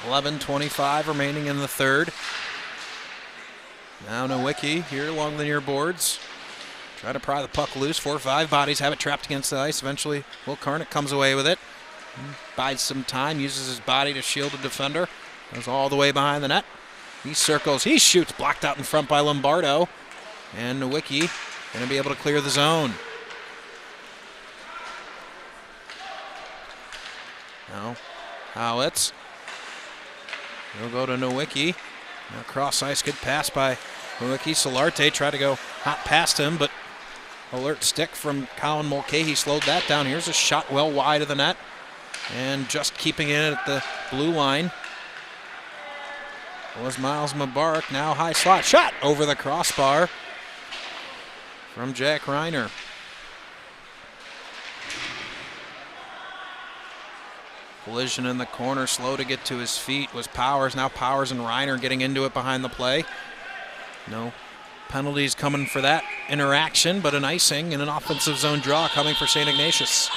11:25 remaining in the third. Now Nowicki here along the near boards, Try to pry the puck loose. 4 or 5 bodies have it trapped against the ice. Eventually, Will Karnick comes away with it. Bides some time, uses his body to shield a defender. Goes all the way behind the net. He circles, he shoots, blocked out in front by Lombardo. And Nowicki going to be able to clear the zone. Now, Howitz. He'll go to Nowicki. Now cross ice, good pass by Nowicki. Solarte tried to go hot past him, but alert stick from Colin Mulcahy slowed that down. Here's a shot well wide of the net. And just keeping it at the blue line was Miles Mubarak. Now high slot shot over the crossbar from Jack Reiner. Collision in the corner, slow to get to his feet was Powers. Now Powers and Reiner getting into it behind the play. No penalties coming for that interaction, but an icing and an offensive zone draw coming for St. Ignatius.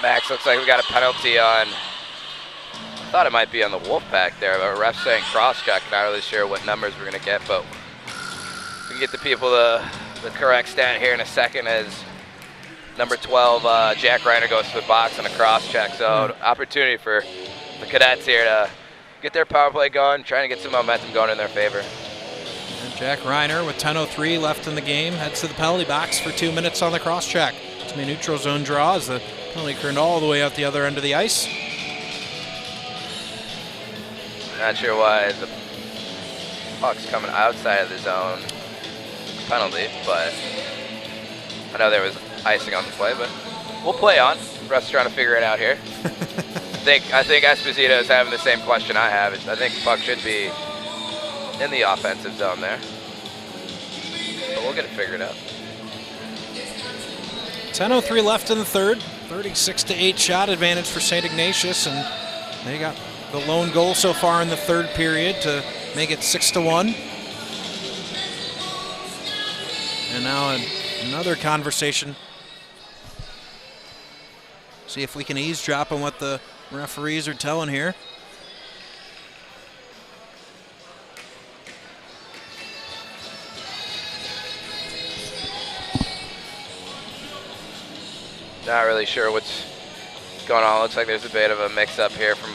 Max, looks like we got a penalty on, I thought it might be on the Wolfpack there, but ref saying cross-check. Not really sure what numbers we're going to get, but we can get the people the correct stat here in a second as number 12, Jack Reiner goes to the box on a cross-check. So opportunity for the Cadets here to get their power play going, trying to get some momentum going in their favor. And Jack Reiner with 10:03 left in the game heads to the penalty box for 2 minutes on the cross-check. It's a neutral zone draw as the penalty turned all the way out the other end of the ice. Not sure why the puck's coming outside of the zone penalty, but I know there was icing on the play, but we'll play on. Ref's trying to figure it out here. I think Esposito is having the same question I have. I think the puck should be in the offensive zone there, but we'll get it figured out. 10:03 left in the third. 36-8 shot advantage for St. Ignatius, and they got the lone goal so far in the third period to make it 6-1. And now another conversation. See if we can eavesdrop on what the referees are telling here. Not really sure what's going on. Looks like there's a bit of a mix-up here from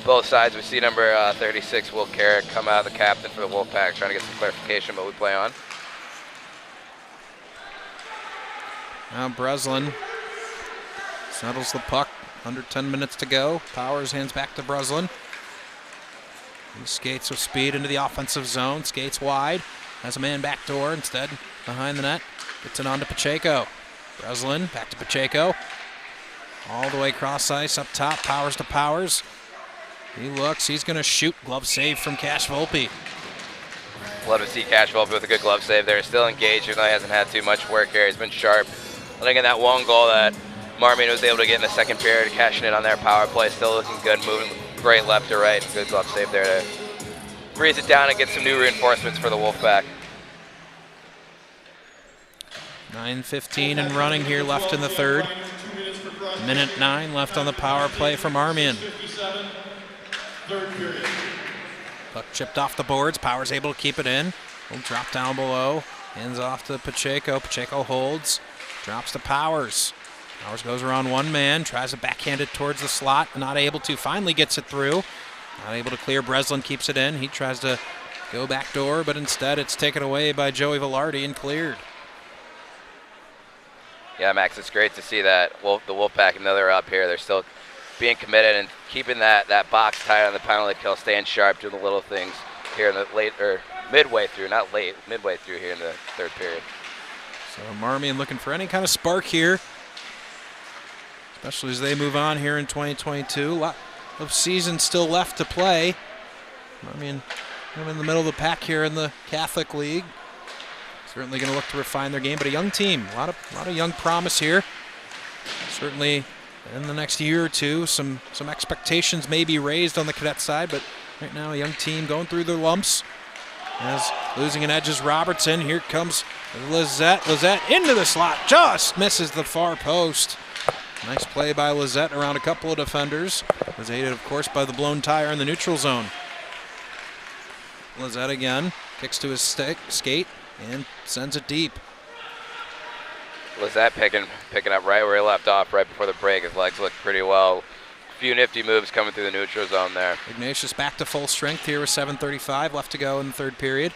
both sides. We see number 36, Will Carrick, come out, the captain for the Wolfpack, trying to get some clarification, but we play on. Now Breslin settles the puck. Under 10 minutes to go. Powers hands back to Breslin. He skates with speed into the offensive zone. Skates wide. Has a man backdoor instead behind the net. Gets it on to Pacheco. Breslin back to Pacheco. All the way cross ice up top. Powers to Powers. He looks. He's going to shoot. Glove save from Cash Volpe. Love to see Cash Volpe with a good glove save there. Still engaged, even though he hasn't had too much work here. He's been sharp. I think in that one goal that Marmion was able to get in the second period, cashing in on their power play. Still looking good, moving great left to right. Good glove save there to freeze it down and get some new reinforcements for the Wolfpack. 9:15 and running here left in the third. Minute 9 left on the power play for Marmion. Puck chipped off the boards. Powers able to keep it in. Will drop down below. Hands off to Pacheco. Pacheco holds. Drops to Powers. Powers goes around one man. Tries to backhand it towards the slot. Not able to. Finally gets it through. Not able to clear. Breslin keeps it in. He tries to go backdoor, but instead it's taken away by Joey Velarde and cleared. Yeah, Max, it's great to see that the Wolfpack, even though they're up here, they're still being committed and keeping that box tight on the penalty kill, staying sharp, doing the little things here in the midway through here in the third period. So Marmion looking for any kind of spark here, especially as they move on here in 2022. A lot of season still left to play. Marmion in the middle of the pack here in the Catholic League. Certainly going to look to refine their game, but a young team, a lot of young promise here. Certainly in the next year or two, some expectations may be raised on the cadet side, but right now a young team going through their lumps. As losing an edge is Robertson. Here comes Lizette. Lizette into the slot, just misses the far post. Nice play by Lizette around a couple of defenders. Was aided, of course, by the blown tire in the neutral zone. Lizette again, kicks to his skate and sends it deep. Lizette picking up right where he left off right before the break. His legs look pretty well. A few nifty moves coming through the neutral zone there. Ignatius back to full strength here with 7:35 left to go in the third period.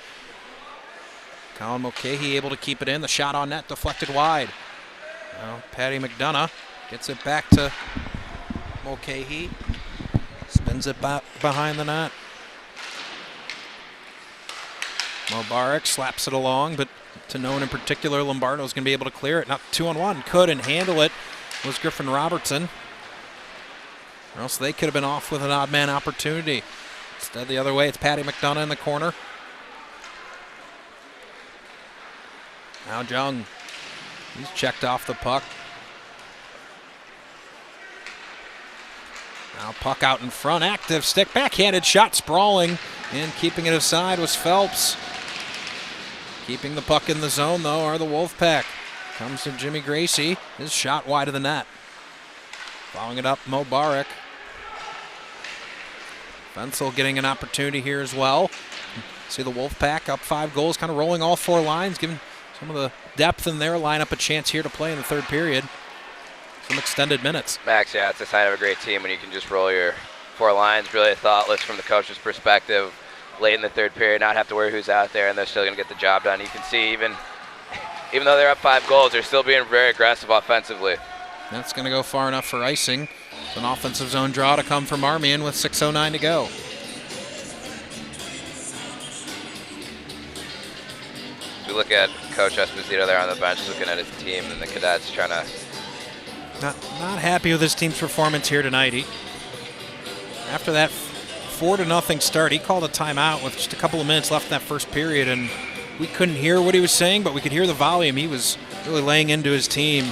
Colin Mulcahy able to keep it in. The shot on net deflected wide. Now Patty McDonough gets it back to Mulcahy. Spins it back behind the net. Mubarak slaps it along, but to no one in particular, Lombardo's going to be able to clear it. Not 2-on-1. Couldn't handle it. Was Griffin Robertson. Or else they could have been off with an odd man opportunity. Instead, the other way, it's Patty McDonough in the corner. Now Jung. He's checked off the puck. Now puck out in front. Active stick. Backhanded shot sprawling. And keeping it aside was Phelps. Keeping the puck in the zone, though, are the Wolfpack. Comes to Jimmy Gracie. His shot wide of the net. Following it up, Mubarak. Fensel getting an opportunity here as well. See the Wolfpack up 5 goals, kind of rolling all 4 lines, giving some of the depth in their lineup a chance here to play in the third period. Some extended minutes. Max, yeah, it's a sign of a great team when you can just roll your 4 lines. Really thoughtless from the coach's perspective. Late in the third period, not have to worry who's out there, and they're still going to get the job done. You can see even though they're up 5 goals, they're still being very aggressive offensively. That's going to go far enough for icing. It's an offensive zone draw to come from Marmion with 6:09 to go. We look at Coach Esposito there on the bench looking at his team, and the cadets trying to... Not happy with his team's performance here tonight. After that 4-0 start, he called a timeout with just a couple of minutes left in that first period, and we couldn't hear what he was saying, but we could hear the volume. He was really laying into his team.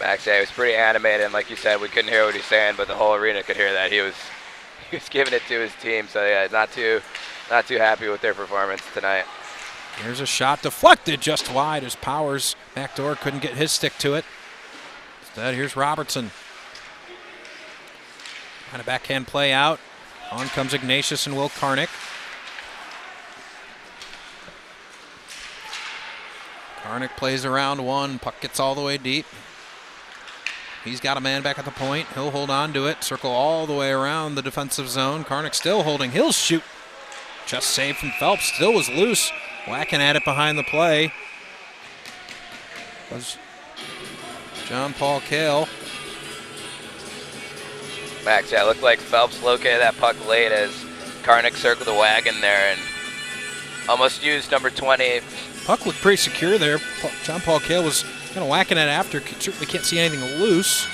Max, yeah, he was pretty animated, and like you said, we couldn't hear what he was saying, but the whole arena could hear that. He was giving it to his team, so yeah, not too happy with their performance tonight. Here's a shot deflected just wide as Powers backdoor couldn't get his stick to it. Instead, here's Robertson. Kind of backhand play out. On comes Ignatius and Will Karnick. Karnick plays around one. Puck gets all the way deep. He's got a man back at the point. He'll hold on to it. Circle all the way around the defensive zone. Karnick still holding. He'll shoot. Just saved from Phelps. Still was loose. Whacking at it behind the play was John Paul Kale. Max, yeah, it looked like Phelps located that puck late as Karnick circled the wagon there and almost used number 20. Puck looked pretty secure there. John Paul Kale was kind of whacking it after. Certainly can't see anything loose.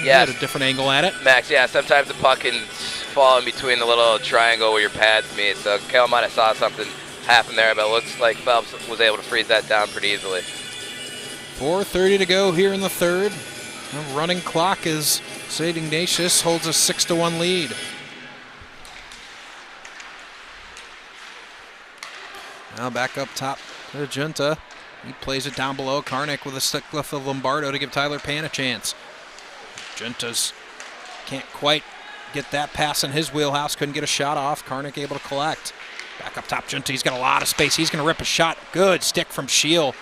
Yeah, had a different angle at it. Max, yeah, sometimes the puck can fall in between the little triangle where your pads meet. So Kale might have saw something happen there, but it looks like Phelps was able to freeze that down pretty easily. 4:30 to go here in the third. The running clock is St. Ignatius holds a 6-1 lead. Now back up top to Junta. He plays it down below. Karnick with a stick left of Lombardo to give Tyler Pan a chance. Junta's can't quite get that pass in his wheelhouse. Couldn't get a shot off. Karnick able to collect. Back up top, Junta. He's got a lot of space. He's going to rip a shot. Good stick from Scheel.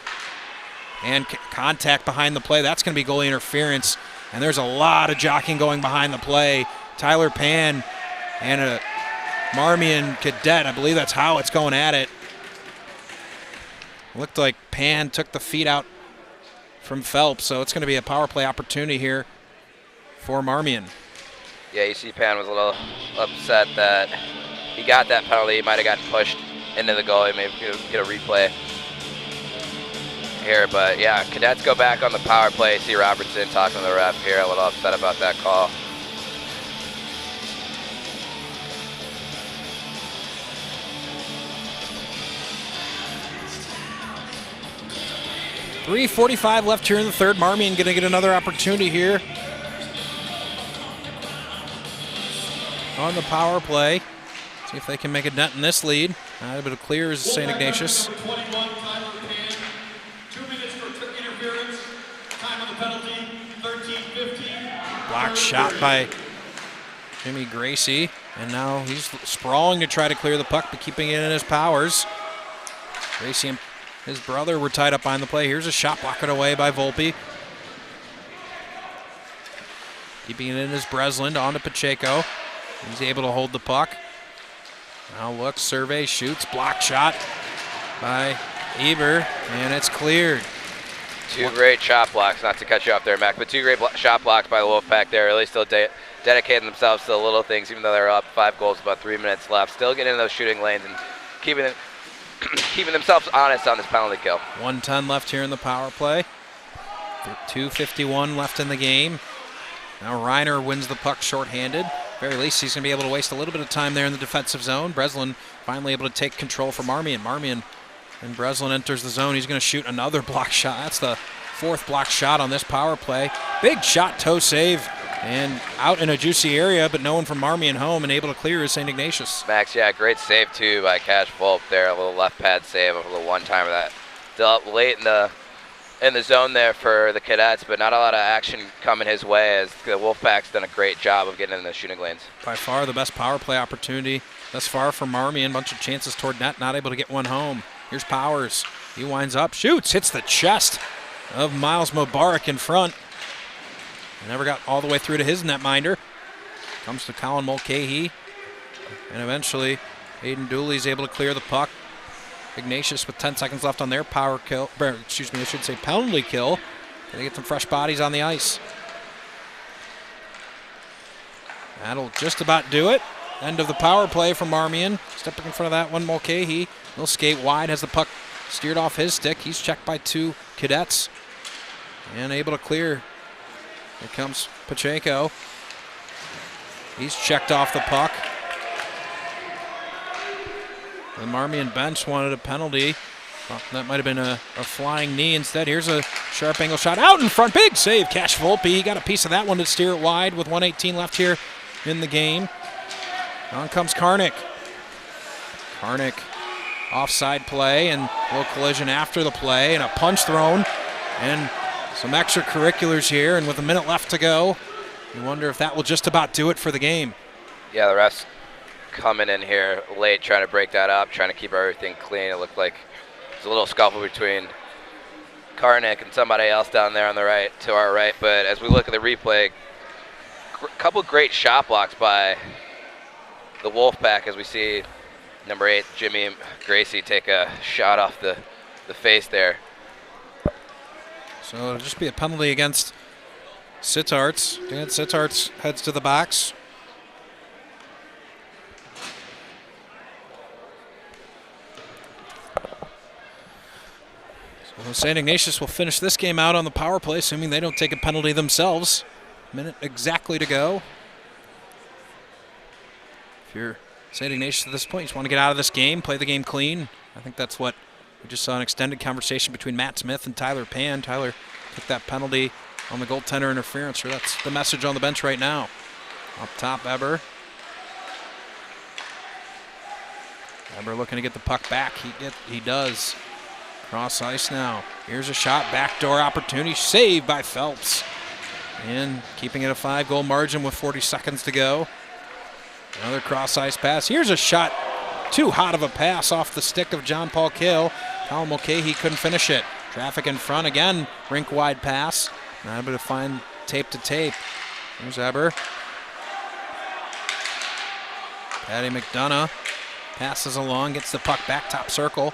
And contact behind the play. That's going to be goalie interference. And there's a lot of jockeying going behind the play. Tyler Pan and a Marmion cadet. I believe that's how it's going at it. Looked like Pan took the feet out from Phelps, so it's going to be a power play opportunity here for Marmion. Yeah, you see Pan was a little upset that he got that penalty. He might have gotten pushed into the goalie. Maybe get a replay here. But yeah, cadets go back on the power play. See Robertson talking to the ref here, a little upset about that call. .345 left here in the third. Marmion going to get another opportunity here on the power play. See if they can make a dent in this lead. A bit of clear is St. Ignatius. Number 21, Tyler Pan. 2 minutes for interference. Time on the penalty, 13:15. Blocked shot by Jimmy Gracie. And now he's sprawling to try to clear the puck, but keeping it in his powers. Gracie his brother were tied up behind the play. Here's a shot blocked away by Volpe. Keeping it in is Breslin, on to Pacheco. He's able to hold the puck. Now looks, surveys, shoots, block shot by Eber, and it's cleared. Two great shot blocks, not to cut you off there, Mac, but two great shot blocks by the Wolfpack there. Really still dedicating themselves to the little things, even though they're up 5 goals, about 3 minutes left. Still getting in those shooting lanes and keeping themselves honest on this penalty kill. 1:10 left here in the power play. 2:51 left in the game. Now Reiner wins the puck shorthanded. Very least he's going to be able to waste a little bit of time there in the defensive zone. Breslin finally able to take control for Marmion. Marmion and Breslin enters the zone. He's going to shoot another block shot. That's the 4th block shot on this power play. Big shot, toe save, and out in a juicy area, but no one from Marmion home and able to clear is St. Ignatius. Max, yeah, great save too by Cash Volpe there. A little left pad save, a little one-timer that still up late in the zone there for the Cadets, but not a lot of action coming his way as the Wolfpack's done a great job of getting in the shooting lanes. By far the best power play opportunity thus far for Marmion. Bunch of chances toward net, not able to get one home. Here's Powers. He winds up, shoots, hits the chest of Miles Mubarak in front. Never got all the way through to his netminder. Comes to Colin Mulcahy, and eventually Aiden Dooley's able to clear the puck. Ignatius with 10 seconds left on their power kill, excuse me, I should say penalty kill. They get some fresh bodies on the ice. That'll just about do it. End of the power play from Marmion. Stepping in front of that one, Mulcahy. He'll skate wide, has the puck steered off his stick. He's checked by 2 Cadets and able to clear. Here comes Pacheco. He's checked off the puck. The Marmion bench wanted a penalty. Well, that might have been a flying knee instead. Here's a sharp angle shot out in front. Big save, Cash Volpe. He got a piece of that one to steer it wide with 1:18 left here in the game. On comes Karnik. Karnik, offside play and a little collision after the play and a punch thrown and some extracurriculars here. And with a minute left to go, you wonder if that will just about do it for the game. Yeah, the refs coming in here late, trying to break that up, trying to keep everything clean. It looked like there's a little scuffle between Karnik and somebody else down there on the right, to our right. But as we look at the replay, a couple great shot blocks by the Wolfpack as we see number 8, Jimmy Gracie, take a shot off the face there. So it'll just be a penalty against Sitarts. Dan Sitarts heads to the box. So St. Ignatius will finish this game out on the power play, assuming they don't take a penalty themselves. Minute exactly to go. If you're St. Ignatius at this point, you just want to get out of this game, play the game clean. I think that's what we just saw, an extended conversation between Matt Smith and Tyler Pan. Tyler took that penalty on the goaltender interference. Sure, that's the message on the bench right now. Up top, Eber. Eber looking to get the puck back. He does. Cross ice now. Here's a shot, backdoor opportunity, saved by Phelps. And keeping it a 5-goal margin with 40 seconds to go. Another cross ice pass. Here's a shot, too hot of a pass off the stick of John Paul Kill. Colin Mulcahy couldn't finish it. Traffic in front again, rink wide pass. Not able to find tape to tape. Here's Eber. Patty McDonough passes along, gets the puck back top circle.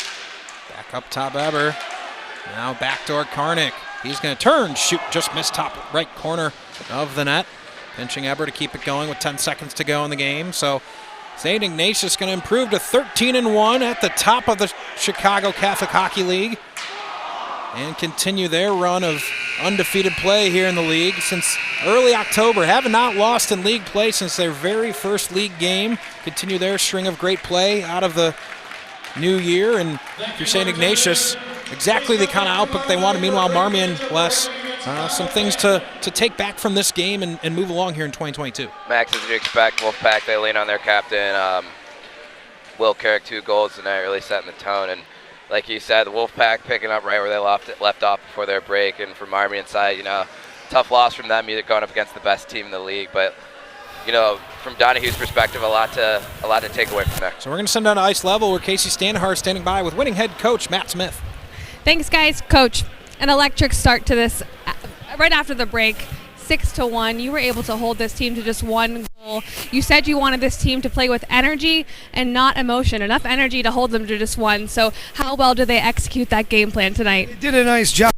Back up top, Eber. Now backdoor Karnik. He's going to turn, shoot, just missed top right corner of the net. Pinching Eber to keep it going with 10 seconds to go in the game. So St. Ignatius going to improve to 13-1 at the top of the Chicago Catholic Hockey League and continue their run of undefeated play here in the league since early October. Have not lost in league play since their very first league game. Continue their string of great play out of the new year. And if you're St. Ignatius, exactly the kind of output they wanted. Meanwhile, Marmion, Wes, some things to take back from this game and move along here in 2022. Max, as you expect, Wolfpack, they lean on their captain, Will Carrick, 2 goals tonight, really setting the tone. And like you said, the Wolfpack picking up right where they left off before their break. And from Marmion's side, tough loss from them, going up against the best team in the league. But from Donahue's perspective, a lot to take away from there. So we're going to send down to ice level where Casey Standhar is standing by with winning head coach Matt Smith. Thanks, guys. Coach, an electric start to this right after the break. 6-1. You were able to hold this team to just one goal. You said you wanted this team to play with energy and not emotion. Enough energy to hold them to just one. So how well did they execute that game plan tonight? They did a nice job.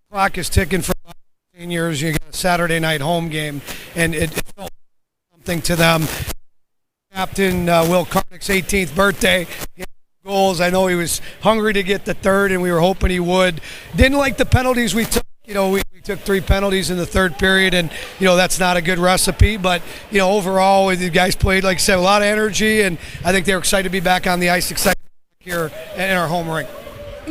The clock is ticking for seniors. You got a Saturday night home game, and it felt something to them. Captain Will Karnick's 18th birthday. He had goals. I know he was hungry to get the third, and we were hoping he would. Didn't like the penalties we took. We took 3 penalties in the third period, and, that's not a good recipe. But, overall, the guys played, like I said, a lot of energy, and I think they're excited to be back on the ice, excited here in our home rink.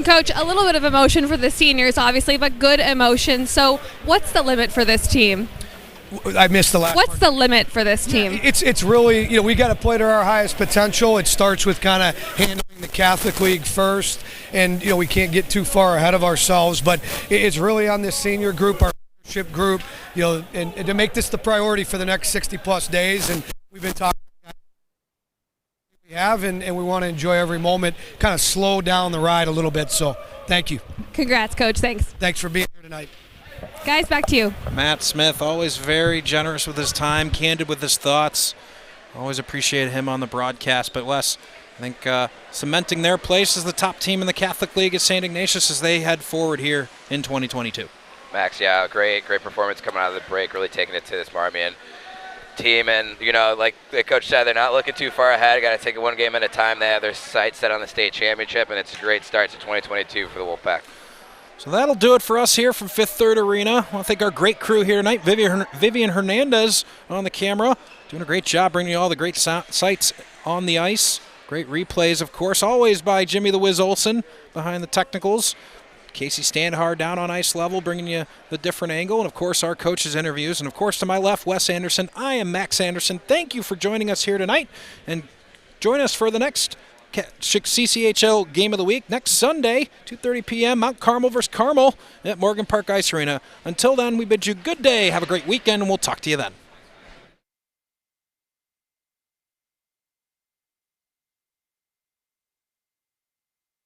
Coach, a little bit of emotion for the seniors, obviously, but good emotion. So what's the limit for this team? I missed the last What's part. the limit for this team? It's really, we got to play to our highest potential. It starts with kind of handling the Catholic League first, and, we can't get too far ahead of ourselves, but it's really on this senior group, our leadership group, and to make this the priority for the next 60-plus days, and we've been talking we have, and we want to enjoy every moment, kind of slow down the ride a little bit, so thank you. Congrats, Coach. Thanks. Thanks for being here tonight. Guys, back to you. Matt Smith, always very generous with his time, candid with his thoughts. Always appreciate him on the broadcast. But Wes, I think cementing their place as the top team in the Catholic League at St. Ignatius as they head forward here in 2022. Max, yeah, great performance coming out of the break, really taking it to this Marmion team. And, like the coach said, they're not looking too far ahead. Got to take it one game at a time. They have their sights set on the state championship, and it's a great start to 2022 for the Wolfpack. So that'll do it for us here from Fifth Third Arena. I want to thank our great crew here tonight. Vivian Hernandez on the camera, doing a great job bringing you all the great sights on the ice. Great replays, of course, always by Jimmy the Wiz Olsen behind the technicals. Casey Standhard down on ice level, bringing you the different angle. And, of course, our coaches' interviews. And, of course, to my left, Wes Anderson. I am Max Anderson. Thank you for joining us here tonight. And join us for the next CCHL Game of the Week next Sunday, 2:30 p.m., Mount Carmel versus Carmel at Morgan Park Ice Arena. Until then, we bid you good day. Have a great weekend, and we'll talk to you then.